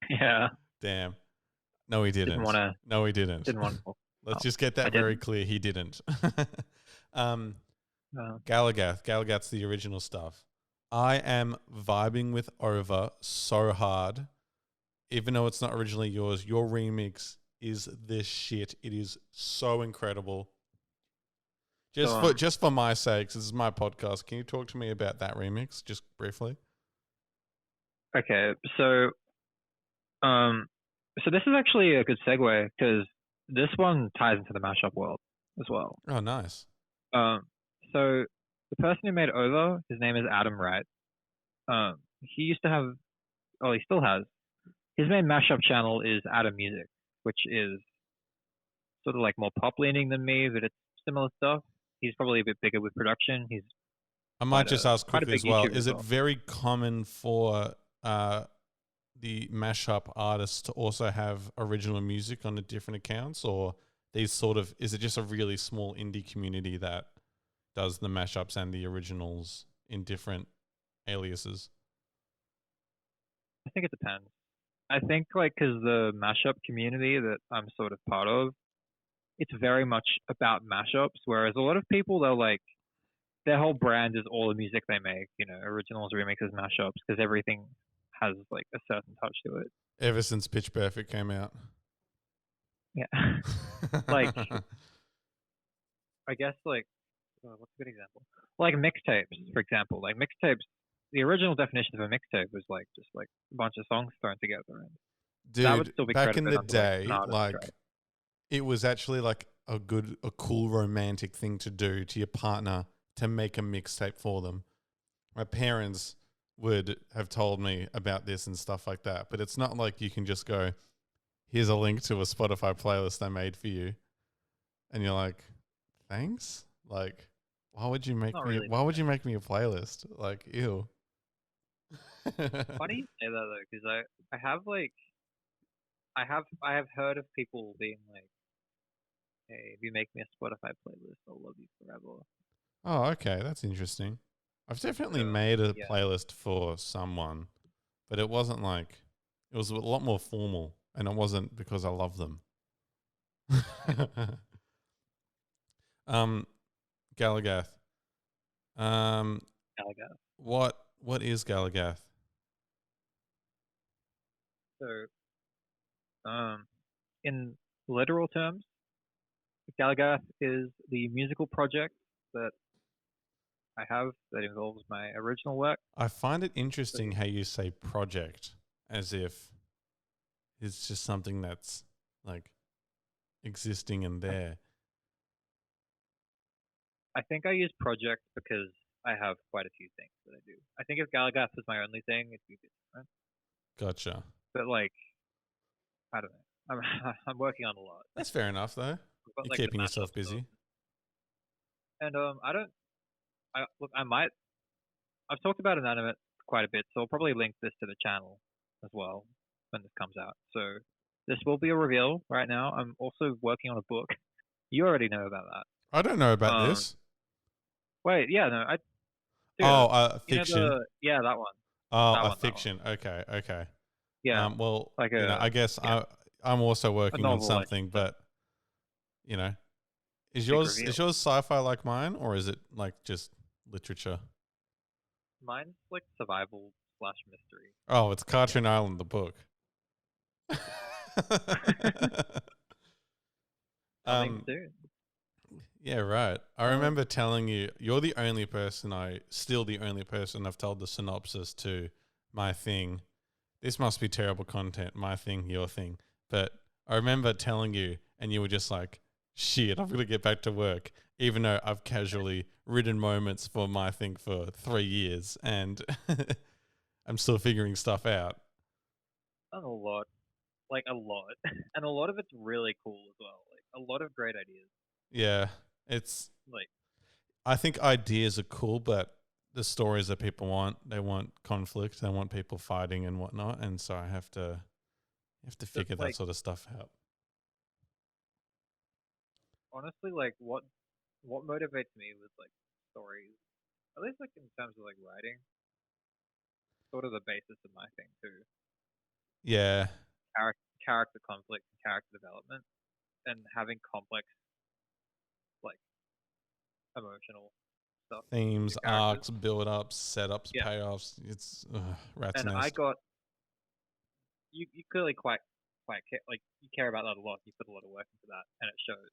Yeah. Damn. No, he didn't. No, he didn't. Didn't want to. Let's just get that very clear. He didn't. Gallagath's the original stuff. I am vibing with Over so hard. Even though it's not originally yours, your remix is this shit. It is so incredible. Just for my sakes, this is my podcast. Can you talk to me about that remix, just briefly? Okay, so this is actually a good segue because this one ties into the mashup world as well. Oh, nice. So the person who made Over, his name is Adam Wright. He used to have, oh, he still has. His main mashup channel is Adam Music, which is sort of like more pop leaning than me, but it's similar stuff. He's probably a bit bigger with production. I might just ask quickly as well. YouTuber Is it very common for the mashup artists to also have original music on the different accounts, or is it just a really small indie community that does the mashups and the originals in different aliases? I think it depends. I think because the mashup community that I'm sort of part of, it's very much about mashups, whereas a lot of people, their whole brand is all the music they make, originals, remixes, mashups, because everything has like a certain touch to it. Ever since Pitch Perfect came out. Yeah. I guess what's a good example? Like mixtapes, for example. Like mixtapes, the original definition of a mixtape was just a bunch of songs thrown together. And dude, that would still be back in the day, right? It was actually like a cool romantic thing to do to your partner to make a mixtape for them. My parents would have told me about this and stuff like that. But it's not like you can just go, here's a link to a Spotify playlist I made for you. And you're like, thanks? Like, why would you make me a playlist? Like, ew. Funny you say that though, because I have like I have heard of people being like, hey, if you make me a Spotify playlist, I'll love you forever. Oh, okay, that's interesting. I've definitely made a playlist for someone, but it wasn't like, it was a lot more formal, and it wasn't because I love them. Gallagath. Gallagath. What is Gallagath? So, in literal terms, Gallagath is the musical project that I have that involves my original work. I find it interesting how you say project as if it's just something that's like existing in there. I think I use project because I have quite a few things that I do. I think if Gallagath was my only thing, it'd be a bit different. Gotcha. But like, I don't know. I'm working on a lot. That's fair enough, though. You're like keeping yourself busy. And I've talked about Inanimate quite a bit, so I'll probably link this to the channel as well when this comes out. So this will be a reveal right now. I'm also working on a book. You already know about that. I don't know about this. Wait, yeah, no, fiction. That one. Oh, fiction. Okay. Yeah. Well, like I guess I'm also working on something, but is yours sci-fi like mine, or is it like just literature? Mine's like survival / mystery. Oh, it's Cartoon Island, the book. Coming soon. Yeah, right. I remember telling you, you're the only person I've told the synopsis to my thing. This must be terrible content, my thing, your thing. But I remember telling you, and you were just like, shit, I've got to get back to work, even though I've casually written moments for my thing for 3 years, and I'm still figuring stuff out. A lot. And a lot of it's really cool as well. Like, a lot of great ideas. Yeah. It's like, I think ideas are cool, but the stories that people want, they want conflict, they want people fighting and whatnot, and so I have to figure that sort of stuff out. Honestly, like what motivates me with like stories, at least like in terms of like writing, sort of the basis of my thing too. Yeah. Character conflict, character development, and having complex, like, emotional stuff. Themes, arcs, build-ups, setups, payoffs. It's rat's nest. I got you clearly quite like you care about that a lot. You put a lot of work into that, and it shows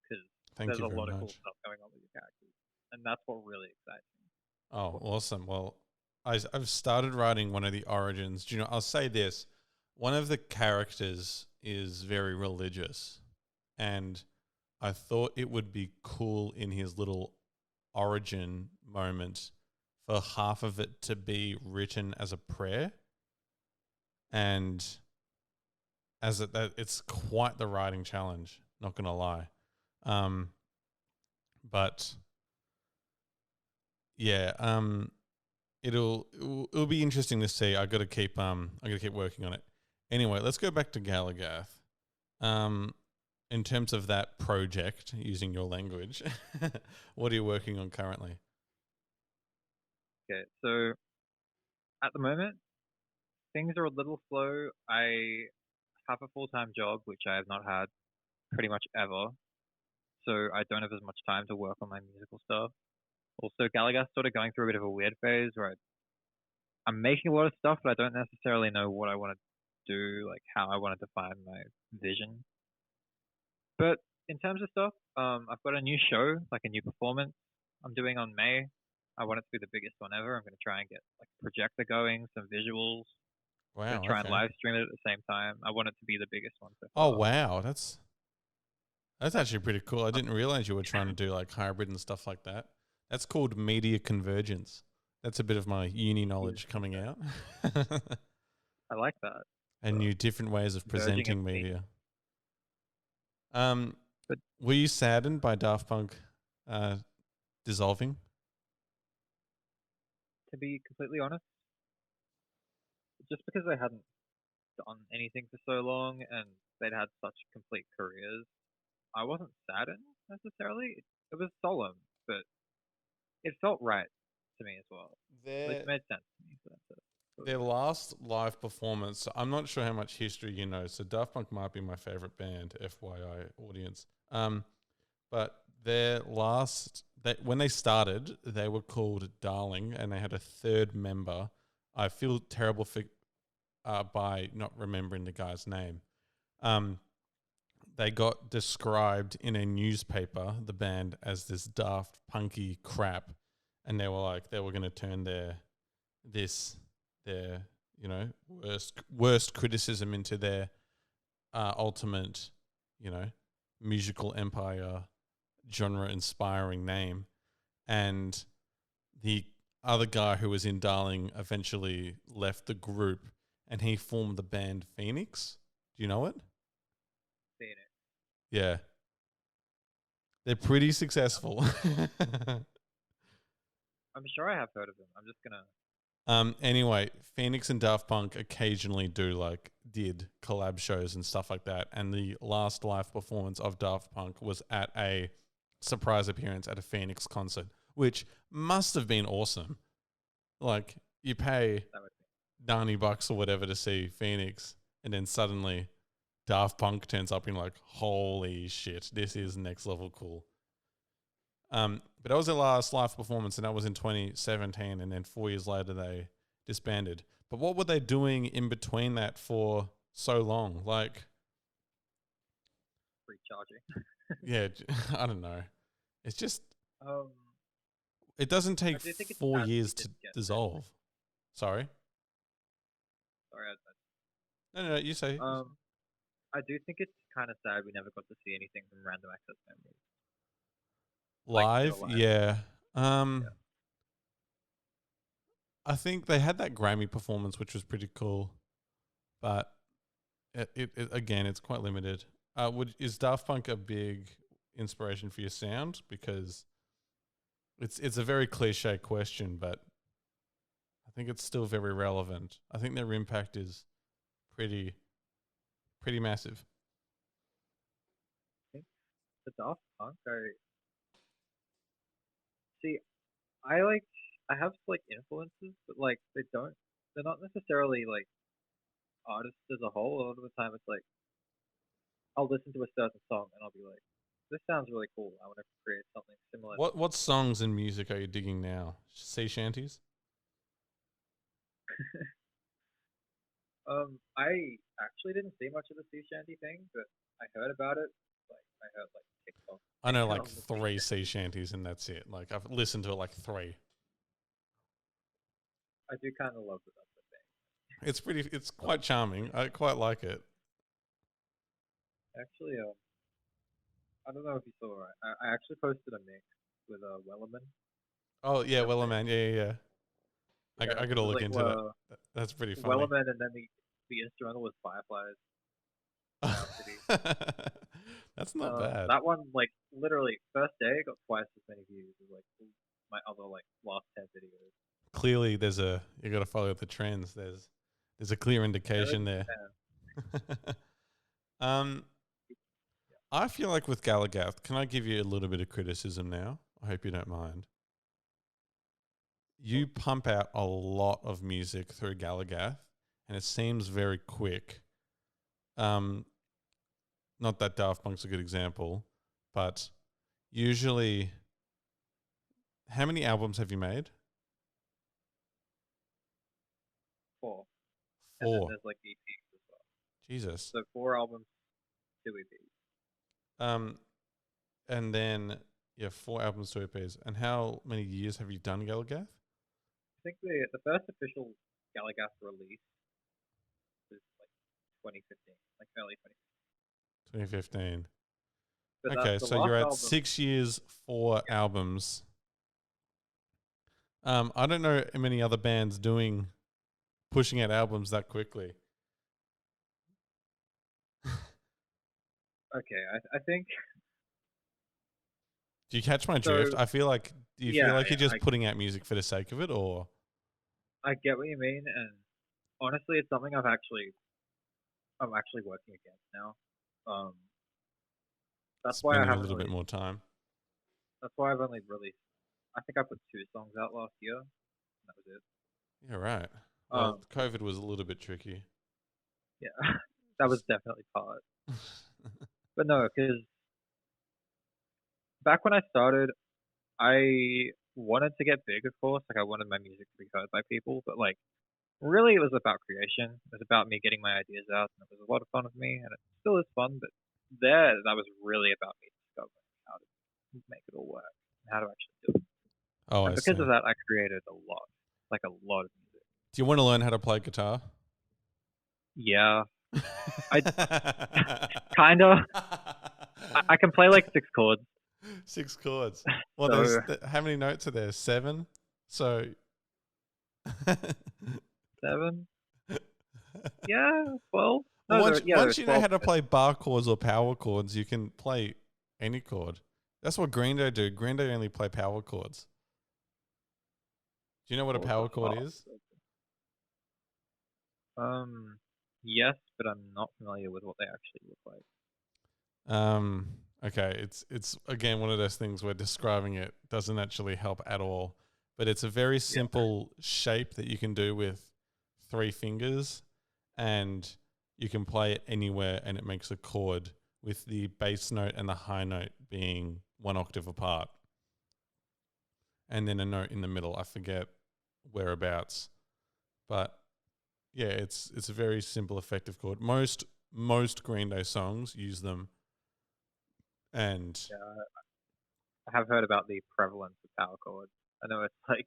because there's a lot of cool stuff going on with your characters, and that's what really excites me. Oh, awesome! Well, I've started writing one of the origins. I'll say this. One of the characters is very religious, and I thought it would be cool in his little origin moment for half of it to be written as a prayer, and it's quite the writing challenge. Not gonna lie, but yeah, it'll be interesting to see. I got to keep working on it. Anyway, let's go back to Gallagath. In terms of that project, using your language, what are you working on currently? Okay, so at the moment, things are a little slow. I have a full-time job, which I have not had pretty much ever, so I don't have as much time to work on my musical stuff. Also, Gallagath's sort of going through a bit of a weird phase where I'm making a lot of stuff, but I don't necessarily know what I want to do, like how I want to define my vision. But in terms of stuff, I've got a new show, like a new performance I'm doing on May. I want it to be the biggest one ever. I'm going to try and get like a projector going, some visuals. Wow. I'm going to try and live stream it at the same time. I want it to be the biggest one. Oh, wow. That's actually pretty cool. I didn't realize you were trying to do like hybrid and stuff like that. That's called media convergence. That's a bit of my uni knowledge coming out. I like that. And new different ways of Merging presenting of media. But Were you saddened by Daft Punk dissolving? to be completely honest, just because they hadn't done anything for so long and they'd had such complete careers, I wasn't saddened necessarily. It was solemn, but it felt right to me as well. It made sense to me. Their last live performance, I'm not sure how much history you know, so Daft Punk might be my favorite band, FYI audience. But their when they started, they were called Darling, and they had a third member. I feel terrible by not remembering the guy's name. They got described in a newspaper, the band, as this daft punky crap, and they were going to turn their worst criticism into their ultimate, musical empire, genre inspiring name. And the other guy who was in Darling eventually left the group, and he formed the band Phoenix. Do you know it? Phoenix. Yeah. They're pretty successful. I'm sure I have heard of them. I'm just gonna. Anyway, Phoenix and Daft Punk occasionally did collab shows and stuff like that. And the last live performance of Daft Punk was at a surprise appearance at a Phoenix concert, which must have been awesome. Like, you pay $90 or whatever to see Phoenix, and then suddenly Daft Punk turns up and you're like, holy shit, this is next level cool. But that was their last live performance, and that was in 2017, and then 4 years later they disbanded. But what were they doing in between that for so long? Like, Recharging. yeah, I don't know. It's just it doesn't I take do think it's 4 sad years they to didn't get dissolve. Sorry? Sorry, No, you say. I do think it's kind of sad we never got to see anything from Random Access Memories. Live? Live. Yeah. Yeah. I think they had that Grammy performance, which was pretty cool, but it again, it's quite limited. Is Daft Punk a big inspiration for your sound? Because it's a very cliche question, but I think it's still very relevant. I think their impact is pretty massive. I think the Daft Punk, I have influences, but they're not necessarily artists as a whole. A lot of the time, it's I'll listen to a certain song and I'll be like, this sounds really cool. I want to create something similar. What songs and music are you digging now? Sea shanties? I actually didn't see much of the sea shanty thing, but I heard about it. I heard TikTok. I know 3 sea shanties, and that's it. Like, I've listened to it 3. I do kind of love that that's the thing. It's quite charming. I quite like it. Actually, I don't know if you saw it. I actually posted a mix with Wellerman. Oh yeah, Wellerman. Yeah. I got to look into that. That's pretty funny. Wellerman, and then the instrumental was Fireflies. That's not bad. That one, literally, first day, got twice as many views as my other last 10 videos. Clearly, you got to follow the trends. There's a clear indication there. I feel like with Gallagath, can I give you a little bit of criticism now? I hope you don't mind. You pump out a lot of music through Gallagath, and it seems very quick. Not that Daft Punk's a good example, but usually, how many albums have you made? 4. 4. And then there's EPs as well. Jesus. So 4 albums, 2 EPs. And then 4 albums, 2 EPs. And how many years have you done Gallagath? I think the first official Gallagath release was 2015, early 2015. But Okay, so you're at 6 years, 4 albums. I don't know many other bands pushing out albums that quickly. Okay, I think Do you catch my so. drift? I feel like, do you feel Yeah, like you're yeah, just putting out music for the sake of it, or? I get what you mean, and honestly, it's something I'm actually working against now. Um, that's why I Spending a haven't little bit really. more time. That's why I've only released. I think I put 2 songs out last year. And that was it. Yeah, right. Um, Well, COVID was a little bit tricky. yeah, that was definitely part. But no, because back when I started, I wanted to get big, of course. Like I wanted my music to be heard by people, but like really, it was about creation. It was about me getting my ideas out, and it was a lot of fun with me, and it still is fun. But that was really about me discovering how to make it all work, and how to actually do it. Oh, And I because see. of that, I created like a lot of music. Do you want to learn how to play guitar? Yeah, I kind of. I can play like 6 chords. 6 chords. Well, So how many notes are there? 7. So 7. Yeah, 12. well, No, once there's you know 12. how to play bar chords or power chords, you can play any chord. That's what Green Day do. Green Day only play power chords. Do you know what a What the power chord fuck? is? Yes, but I'm not familiar with what they actually look like. Okay, it's again one of those things where describing it doesn't actually help at all. But it's a very Yeah. simple shape that you can do with 3 fingers, and you can play it anywhere, and it makes a chord with the bass note and the high note being 1 octave apart, and then a note in the middle. I forget whereabouts, but yeah, it's a very simple, effective chord. Most Green Day songs use them, and Yeah, I have heard about the prevalence of power chords. I know it's like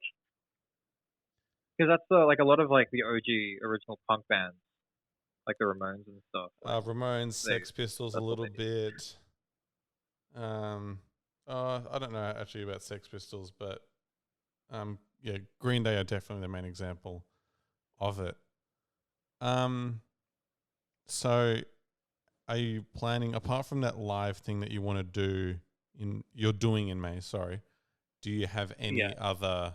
because that's like a lot of like the OG original punk bands, like the Ramones and stuff. Like Ramones, they, Sex Pistols a that's what little they do. bit. I don't know actually about Sex Pistols, but yeah, Green Day are definitely the main example of it. Um, so are you planning, apart from that live thing that you want to do you're doing in May? Sorry, do you have Yeah, any other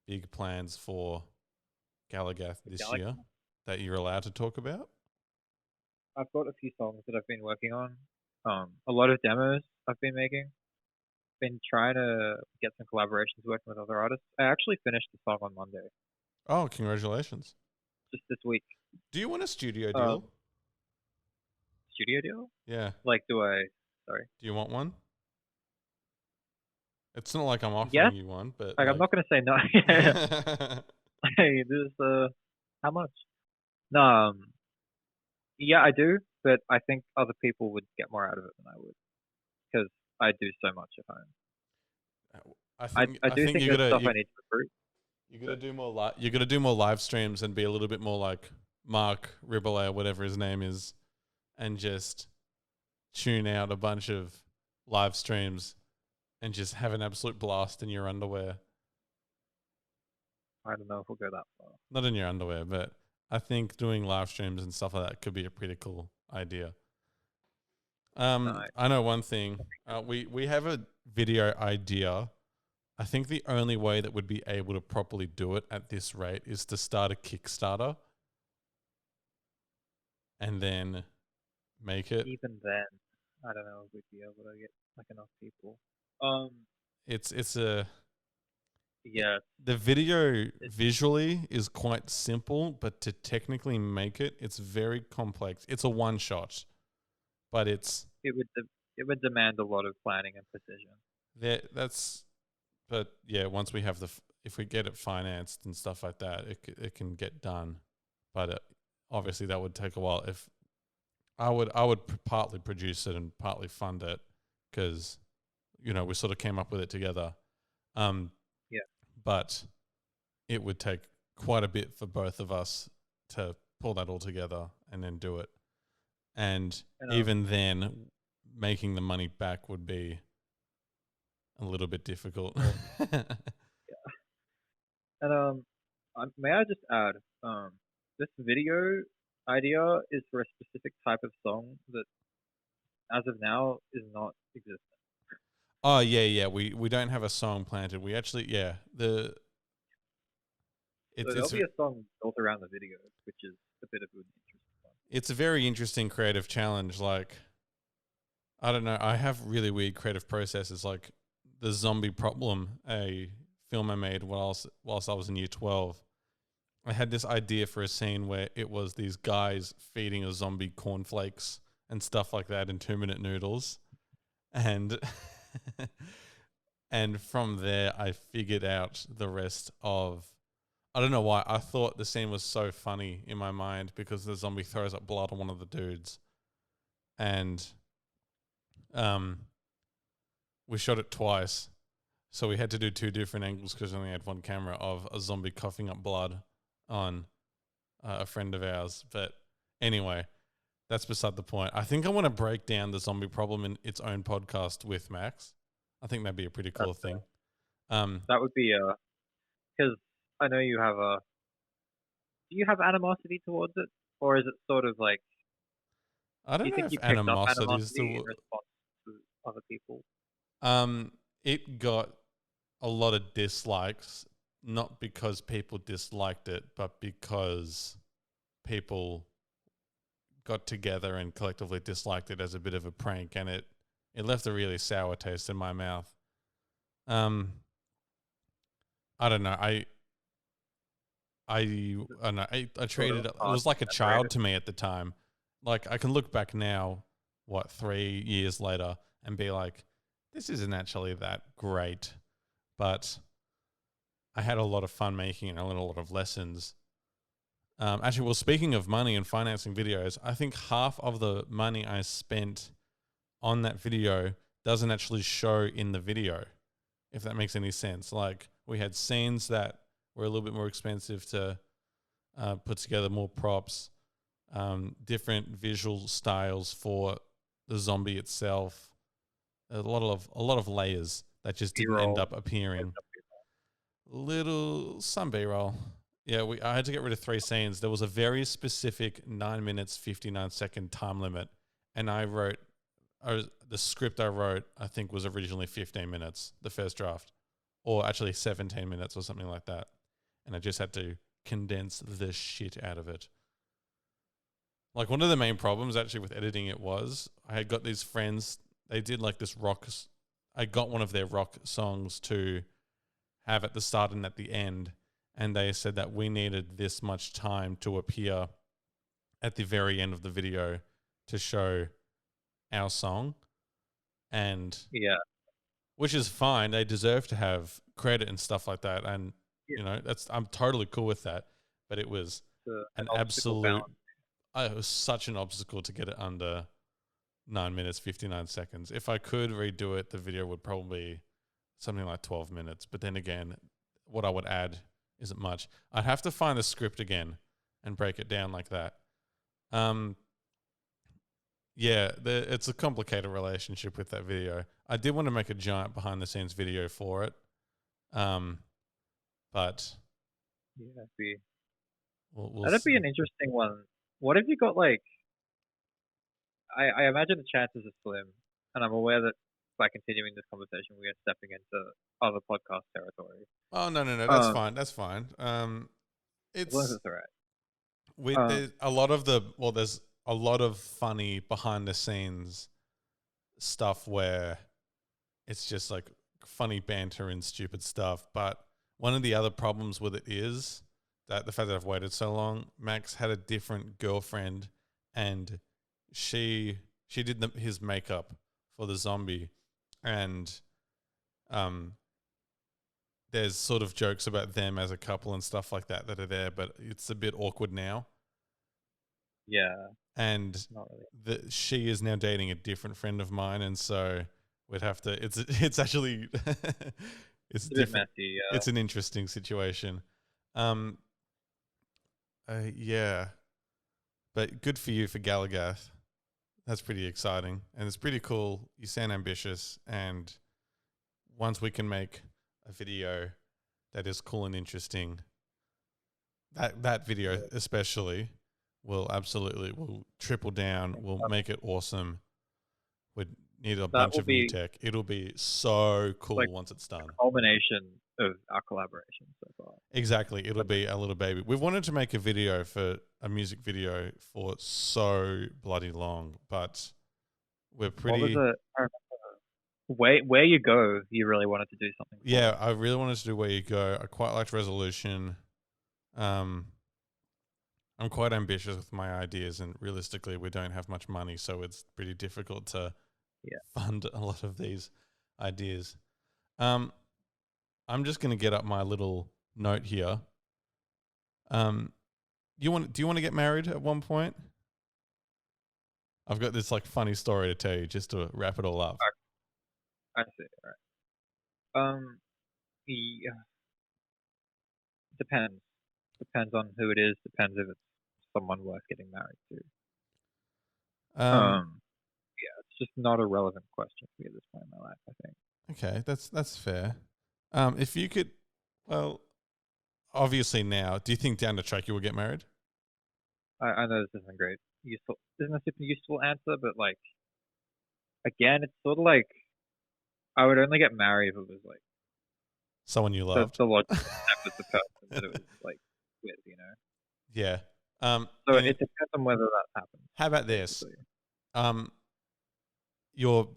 big plans for Gallagath the this year Gallagher. that you're allowed to talk about? I've got a few songs that I've been working on. A lot of demos I've been making. Been trying to get some collaborations working with other artists. I actually finished the song on Monday, Oh, congratulations! just this week. Do you want a studio Um, deal? studio deal? Yeah. Like, do I? Sorry. Do you want one? It's not like I'm Yes. offering you one, but Like, I'm like, not gonna say no. Yeah. Hey, this is how much? No, yeah, I do, but I think other people would get more out of it than I would because I do so much at home. I I think I I do think think you there's gotta stuff I need to recruit. you gotta But do more you gotta do more live streams and be a little bit more like Mark Ribble or whatever his name is, and just tune out a bunch of live streams and just have an absolute blast in your underwear. I don't know if we'll go that far. Not in your underwear, but I think doing live streams and stuff like that could be a pretty cool idea. No, I know one thing. We have a video idea. I think the only way that would be able to properly do it at this rate is to start a Kickstarter and then make it. even then, I don't know if we'd be able to get like enough people. Um, It's a yeah, the video it, visually is quite simple, but to technically make it, it's very complex. It's a one shot, but it's it would it would demand a lot of planning and precision. there. That's but yeah. Once we have if we get it financed and stuff like that, it can get done. But obviously that would take a while. If I would partly produce it and partly fund it because we sort of came up with it together. Um, Yeah, but it would take quite a bit for both of us to pull that all together and then do it. And and even then, making the money back would be a little bit difficult. And may I just add, this video idea is for a specific type of song that, as of now, is not existent. Oh yeah. We don't have a song planted. We actually So there'll be a song built around the video, which is a bit of an interesting one. it's a very interesting creative challenge. Like, I don't know. I have really weird creative processes. Like the Zombie Problem, a film I made whilst I was in year 12. I had this idea for a scene where it was these guys feeding a zombie cornflakes and stuff like that in 2-minute noodles. And and from there I figured out the rest of, I don't know why. I thought the scene was so funny in my mind because the zombie throws up blood on one of the dudes. And we shot it twice. So we had to do 2 different angles because we only had one camera of a zombie coughing up blood on a friend of ours. But anyway, that's beside the point. I think I want to break down the Zombie Problem in its own podcast with Max. I think that'd be a pretty cool thing. That would be because I know you have a. Do you have animosity towards it, or is it sort of like? I don't know if animosity is the in response to other people? It got a lot of dislikes, not because people disliked it, but because people got together and collectively disliked it as a bit of a prank, and it left a really sour taste in my mouth. I don't know. I don't know. I treated it was like a child to me at the time. Like, I can look back now, 3 years later, and be like, this isn't actually that great. But I had a lot of fun making it. I learned a lot of lessons. Actually, well, speaking of money and financing videos, I think half of the money I spent on that video doesn't actually show in the video, if that makes any sense. Like, we had scenes that were a little bit more expensive to put together, more props, different visual styles for the zombie itself, a lot of layers that just didn't end up appearing. Some B-roll. Yeah, I had to get rid of 3 scenes. There was a very specific 9 minutes, 59 second time limit. And the script I wrote, I think, was originally 15 minutes, the first draft, or actually 17 minutes or something like that. And I just had to condense the shit out of it. Like, one of the main problems actually with editing it was I had got these friends, they did like this rock. I got one of their rock songs to have at the start and at the end. And they said that we needed this much time to appear at the very end of the video to show our song. And yeah, which is fine. They deserve to have credit and stuff like that. And, I'm totally cool with that. But it was an absolute, it was such an obstacle to get it under 9 minutes, 59 seconds. If I could redo it, the video would probably be something like 12 minutes. But then again, what I would add isn't much. I'd have to find the script again and break it down like that. It's a complicated relationship with that video. I did want to make a giant behind the scenes video for it. But yeah, we'll that'd see. be an interesting one. What if you got like? I imagine the chances are slim, and I'm aware that by continuing this conversation, we are stepping into other podcast territory. Oh no, that's fine. That's fine. It's all right. There's a lot of funny behind the scenes stuff where it's just like funny banter and stupid stuff. But one of the other problems with it is that the fact that I've waited so long. Max had a different girlfriend, and she did his makeup for the zombie, and there's sort of jokes about them as a couple and stuff like that are there, but it's a bit awkward now. Yeah. And not really. She is now dating a different friend of mine, and so we'd have to. It's actually it's a bit messy. Yeah. It's an interesting situation. Yeah, but good for you for Gallagath. That's pretty exciting, and it's pretty cool. You sound ambitious, and once we can make a video that is cool and interesting, that video especially will triple down. We'll make it awesome. We need a bunch of new tech. It'll be so cool once it's done. Culmination of our collaboration so far. Exactly. It'll be a little baby. We've wanted to make a music video for so bloody long, but we're pretty... What was it? Where You Go, you really wanted to do something for. Yeah, I really wanted to do Where You Go. I quite liked Resolution. I'm quite ambitious with my ideas, and realistically, we don't have much money, so it's pretty difficult to fund a lot of these ideas. I'm just going to get up my little note here. Do you want to get married at one point? I've got this funny story to tell you just to wrap it all up. I see. All right. Yeah. Depends on who it is. Depends if it's someone worth getting married to. Yeah, it's just not a relevant question for me at this point in my life, I think. Okay, that's fair. If you could, well, obviously now, do you think down the track you will get married? I know this isn't a super useful answer, but again, it's sort of I would only get married if it was someone you loved. The logic with the person that it was with, you know. Yeah. So it depends on whether that happens. How about this? Your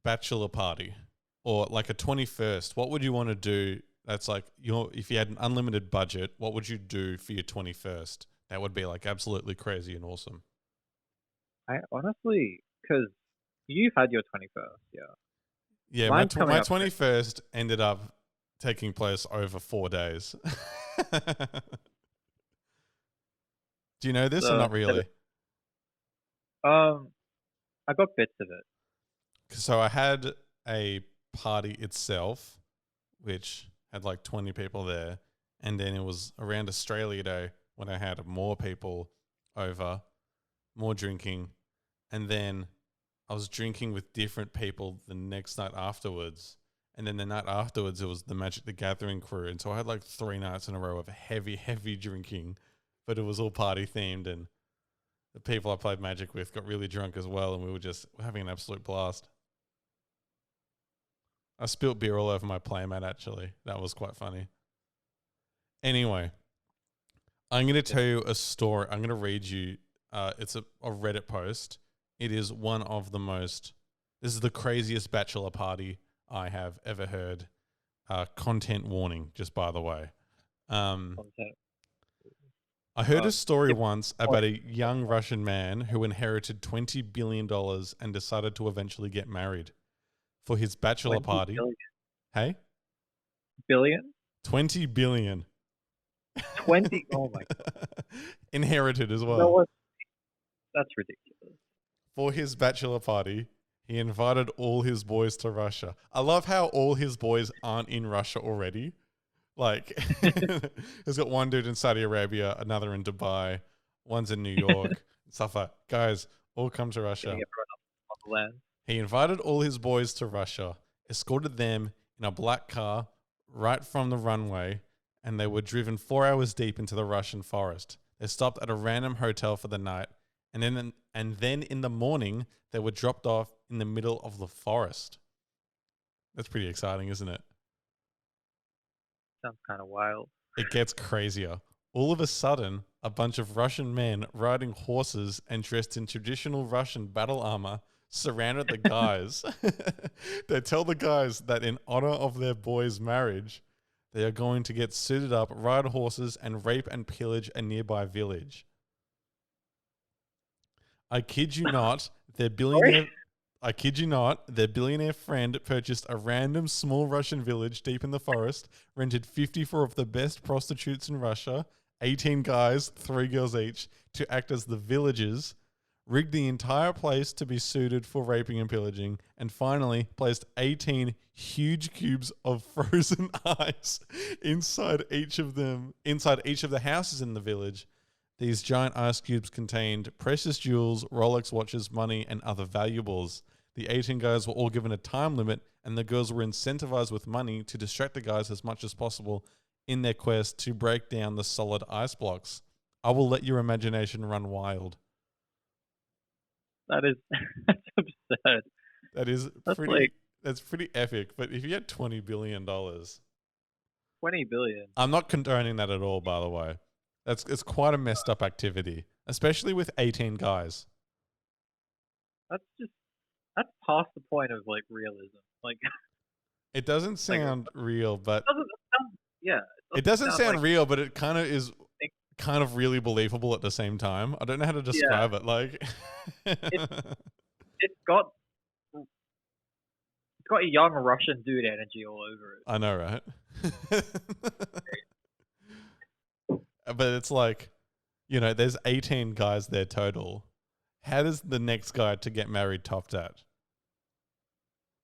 bachelor party or a 21st, what would you want to do? That's if you had an unlimited budget, what would you do for your 21st? That would be absolutely crazy and awesome. I honestly, because you've had your 21st, yeah. Yeah, my 21st ended up taking place over 4 days. Do you know this or not really? I got bits of it. So I had a party itself, which had 20 people there. And then it was around Australia Day when I had more people over, more drinking. And then I was drinking with different people the next night afterwards. And then the night afterwards, it was the Magic the Gathering crew. And so I had 3 nights in a row of heavy, heavy drinking. But it was all party themed. And the people I played Magic with got really drunk as well. And we were just having an absolute blast. I spilt beer all over my playmat, actually. That was quite funny. Anyway, I'm going to tell you a story. I'm going to read you. It's a Reddit post. It is one of the most... This is the craziest bachelor party I have ever heard. Content warning, just by the way. I heard a story once about a young Russian man who inherited $20 billion and decided to eventually get married. For his bachelor party. Billion. Hey? Billion? 20 billion. 20? Oh my God. Inherited as well. That's ridiculous. For his bachelor party, he invited all his boys to Russia. I love how all his boys aren't in Russia already. He's got one dude in Saudi Arabia, another in Dubai, one's in New York, stuff like that. Guys, all come to Russia. Getting everyone on the land. He invited all his boys to Russia, escorted them in a black car right from the runway, and they were driven 4 hours deep into the Russian forest. They stopped at a random hotel for the night, and then in the morning, they were dropped off in the middle of the forest. That's pretty exciting, isn't it? Sounds kind of wild. It gets crazier. All of a sudden, a bunch of Russian men riding horses and dressed in traditional Russian battle armor surrounded the guys. They tell the guys that in honor of their boy's marriage, they are going to get suited up, ride horses, and rape and pillage a nearby village. I kid you not, their billionaire friend purchased a random small Russian village deep in the forest, rented 54 of the best prostitutes in Russia, 18 guys, 3 girls each, to act as the villagers, rigged the entire place to be suited for raping and pillaging, and finally placed 18 huge cubes of frozen ice inside each of the houses in the village. These giant ice cubes contained precious jewels, Rolex watches, money, and other valuables. The 18 guys were all given a time limit, and the girls were incentivized with money to distract the guys as much as possible in their quest to break down the solid ice blocks. I will let your imagination run wild. That is that's absurd. That is That's pretty. like That's pretty epic. But if you had $20 billion, 20 billion. I'm not condoning that at all. By the way, it's quite a messed up activity, especially with 18 guys. That's past the point of like realism. Like It doesn't sound real, but doesn't sound, yeah. it doesn't sound like, real, but it kind of is kind of really believable at the same time. I don't know how to describe it. Like, it's got a young Russian dude energy all over it. I know, right? But it's like, there's 18 guys there total. How does the next guy to get married top that?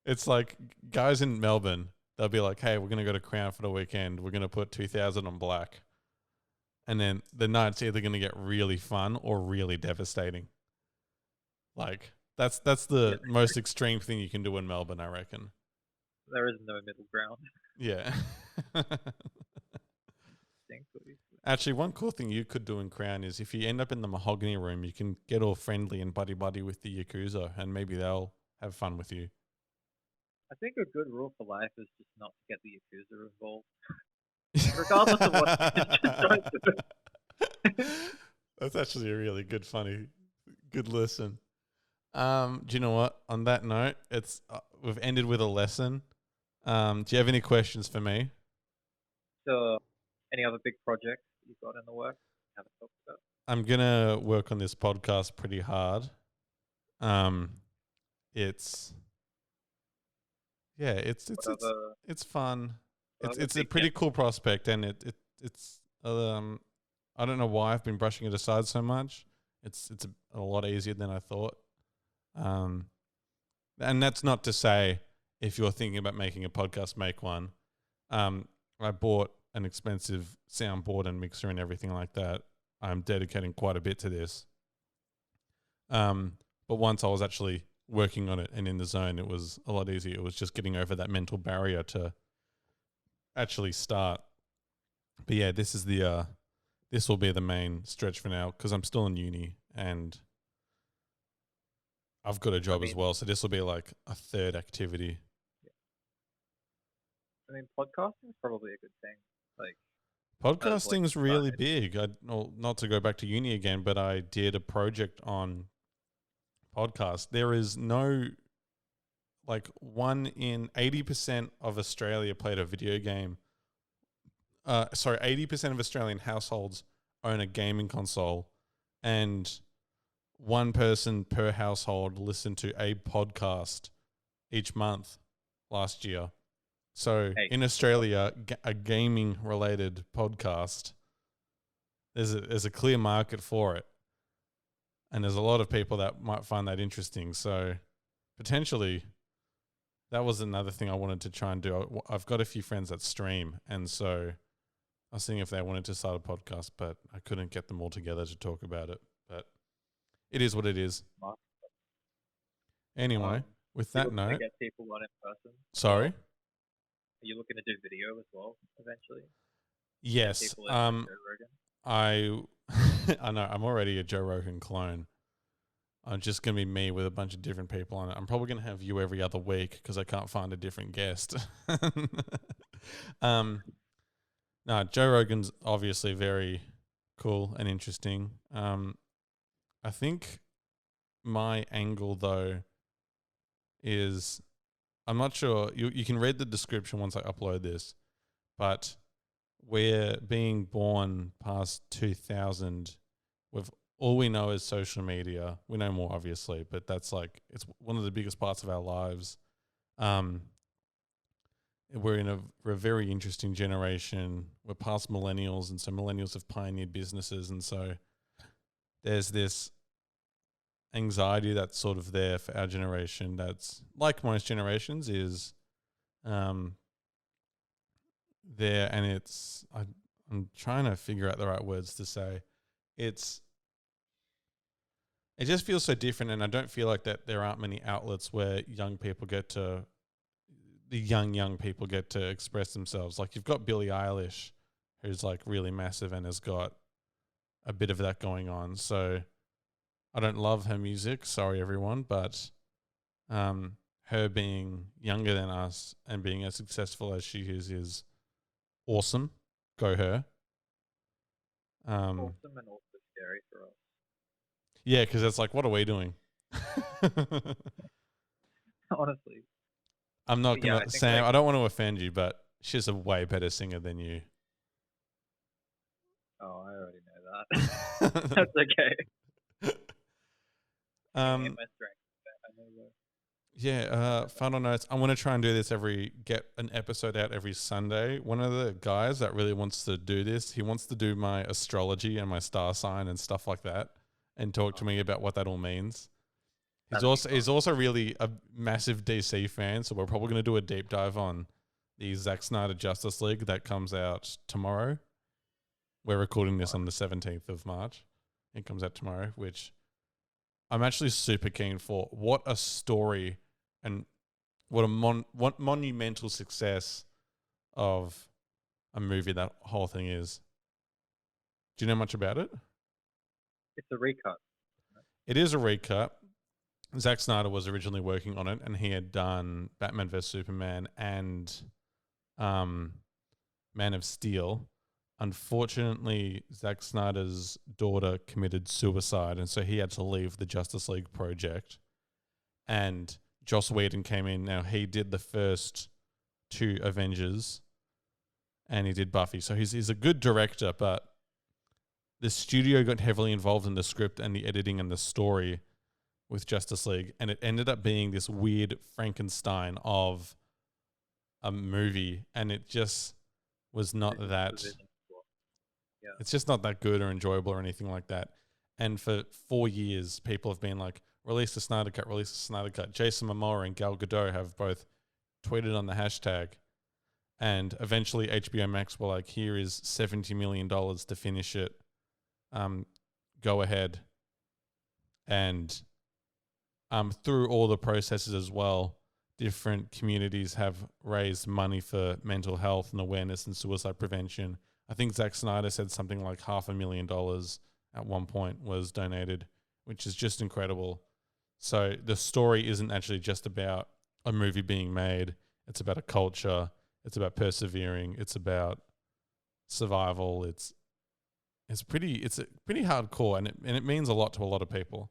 It's like guys in Melbourne, they'll be like, hey, we're going to go to Crown for the weekend. We're going to put 2,000 on black. And then the night's either going to get really fun or really devastating. Like, that's the most extreme thing you can do in Melbourne, I reckon. There is no middle ground. Yeah. Actually, one cool thing you could do in Crown is if you end up in the mahogany room, you can get all friendly and buddy-buddy with the Yakuza, and maybe they'll have fun with you. I think a good rule for life is just not to get the Yakuza involved. Regardless of what. That's actually a really good lesson. Do you know what? On that note, we've ended with a lesson. Do you have any questions for me? So, any other big projects you've got in the works? Haven't talked about. I'm gonna work on this podcast pretty hard. It's fun. It's a pretty cool prospect, and it's I don't know why I've been brushing it aside so much. It's a lot easier than I thought. And that's not to say if you're thinking about making a podcast, make one. I bought an expensive soundboard and mixer and everything like that. I'm dedicating quite a bit to this. But once I was actually working on it and in the zone, it was a lot easier. It was just getting over that mental barrier to actually start. But yeah, this will be the main stretch for now because I'm still in uni and I've got a job as well. So this will be like a third activity. I mean, podcasting is probably a good thing. Like, podcasting is really big. Not to go back to uni again, but I did a project on podcast. There is no, 80% of Australia played a video game. 80% of Australian households own a gaming console, and one person per household listened to a podcast each month last year. So in Australia, a gaming-related podcast, there's a clear market for it. And there's a lot of people that might find that interesting. So potentially that was another thing I wanted to try and do. I've got a few friends that stream. And so I was seeing if they wanted to start a podcast, but I couldn't get them all together to talk about it. But it is what it is. Anyway, with that note. Get people on in person. Sorry? Are you looking to do video as well eventually? Yes. I know, I'm already a Joe Rogan clone. I'm just going to be me with a bunch of different people on it. I'm probably going to have you every other week because I can't find a different guest. No, Joe Rogan's obviously very cool and interesting. I think my angle, though, is I'm not sure. You can read the description once I upload this, but we're being born past 2000 with all we know is social media. We know more, obviously, but that's it's one of the biggest parts of our lives. We're in a very interesting generation. We're past millennials, and so millennials have pioneered businesses, and so there's this anxiety that's sort of there for our generation that's, like most generations, is there, and I'm trying to figure out the right words to say. It just feels so different, and I don't feel like that there aren't many outlets where young people get to express themselves. Like, you've got Billie Eilish who's like really massive and has got a bit of that going on. So I don't love her music, sorry everyone, but her being younger than us and being as successful as she is awesome. Go her. Awesome and also scary for us. Yeah, because it's like, what are we doing? Honestly. I'm not Yeah, gonna, Sam. I don't want to offend you, but she's a way better singer than you. Oh, I already know that. That's okay. My strength. I know that. Yeah, final notes. I want to try and do this get an episode out every Sunday. One of the guys that really wants to do this, he wants to do my astrology and my star sign and stuff like that and talk to me about what that all means. He's also really a massive DC fan, so we're probably going to do a deep dive on the Zack Snyder Justice League that comes out tomorrow. We're recording this on the 17th of March. It comes out tomorrow, which I'm actually super keen for. What a story and what what monumental success of a movie that whole thing is. Do you know much about it? It's a recut. It is a recut. Zack Snyder was originally working on it, and he had done Batman vs Superman and Man of Steel. Unfortunately, Zack Snyder's daughter committed suicide, and so he had to leave the Justice League project. And Joss Whedon came in. Now, he did the first 2 Avengers, and he did Buffy. So he's a good director, but the studio got heavily involved in the script and the editing and the story with Justice League, and it ended up being this weird Frankenstein of a movie, and it just was not that... Yeah. It's just not that good or enjoyable or anything like that. And for 4 years, people have been like, release the Snyder Cut, release the Snyder Cut. Jason Momoa and Gal Gadot have both tweeted on the hashtag, and eventually HBO Max were like, here is $70 million to finish it. Go ahead. And through all the processes as well, different communities have raised money for mental health and awareness and suicide prevention. I think Zack Snyder said something like $500,000 at one point was donated, which is just incredible. So the story isn't actually just about a movie being made. It's about a culture. It's about persevering. It's about survival. It's pretty hardcore, and it means a lot to a lot of people.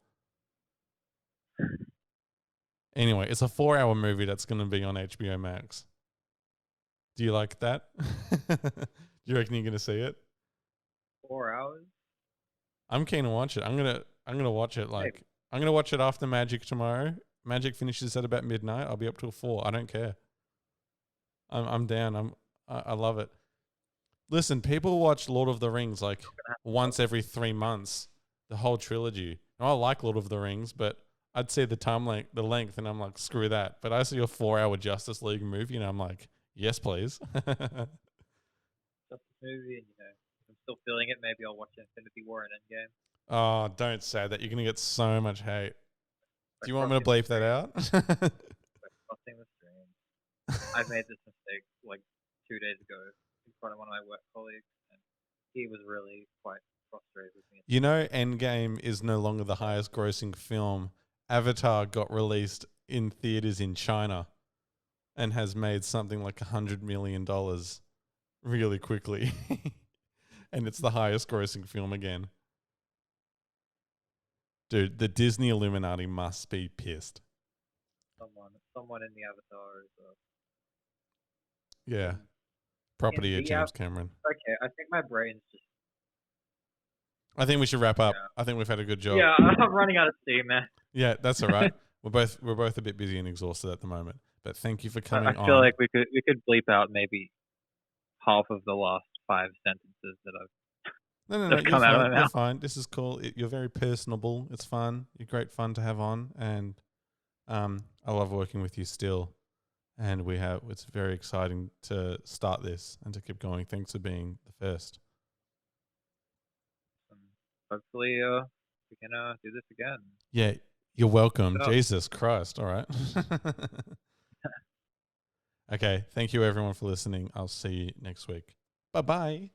Anyway, it's a 4-hour movie that's going to be on HBO Max. Do you like that? Do you reckon you're going to see it? 4 hours? I'm keen to watch it. I'm gonna watch it I'm gonna watch it after Magic tomorrow. Magic finishes at about midnight. I'll be up till 4. I don't care. I'm down. I love it. Listen, people watch Lord of the Rings like once every 3 months, the whole trilogy. Now, I like Lord of the Rings, but I'd see the length, and I'm like, screw that. But I see a 4-hour Justice League movie, and I'm like, yes, please. Justice movie, and I'm still feeling it. Maybe I'll watch Infinity War and Endgame. Oh, don't say that. You're gonna get so much hate. Do you want me to bleep that out? Crossing the stream. I made this mistake like 2 days ago in front of one of my work colleagues, and he was really quite frustrated with me. You know, Endgame is no longer the highest grossing film. Avatar got released in theaters in China and has made something like $100 million really quickly. And it's the highest grossing film again. Dude, the Disney Illuminati must be pissed. Someone in the Avatar is yeah. Property of James Cameron. Okay, I think my brain's just... I think we should wrap up. Yeah. I think we've had a good job. Yeah, I'm running out of steam, man. Yeah, that's all right. We're both a bit busy and exhausted at the moment. But thank you for coming on. I feel like we could bleep out maybe half of the last 5 sentences that I've No, come out of my mouth. You're fine. This is cool. You're very personable. It's fun. You're great fun to have on, and I love working with you still. And it's very exciting to start this and to keep going. Thanks for being the first. Hopefully, we can do this again. Yeah, you're welcome. Jesus Christ. All right. Okay. Thank you, everyone, for listening. I'll see you next week. Bye-bye.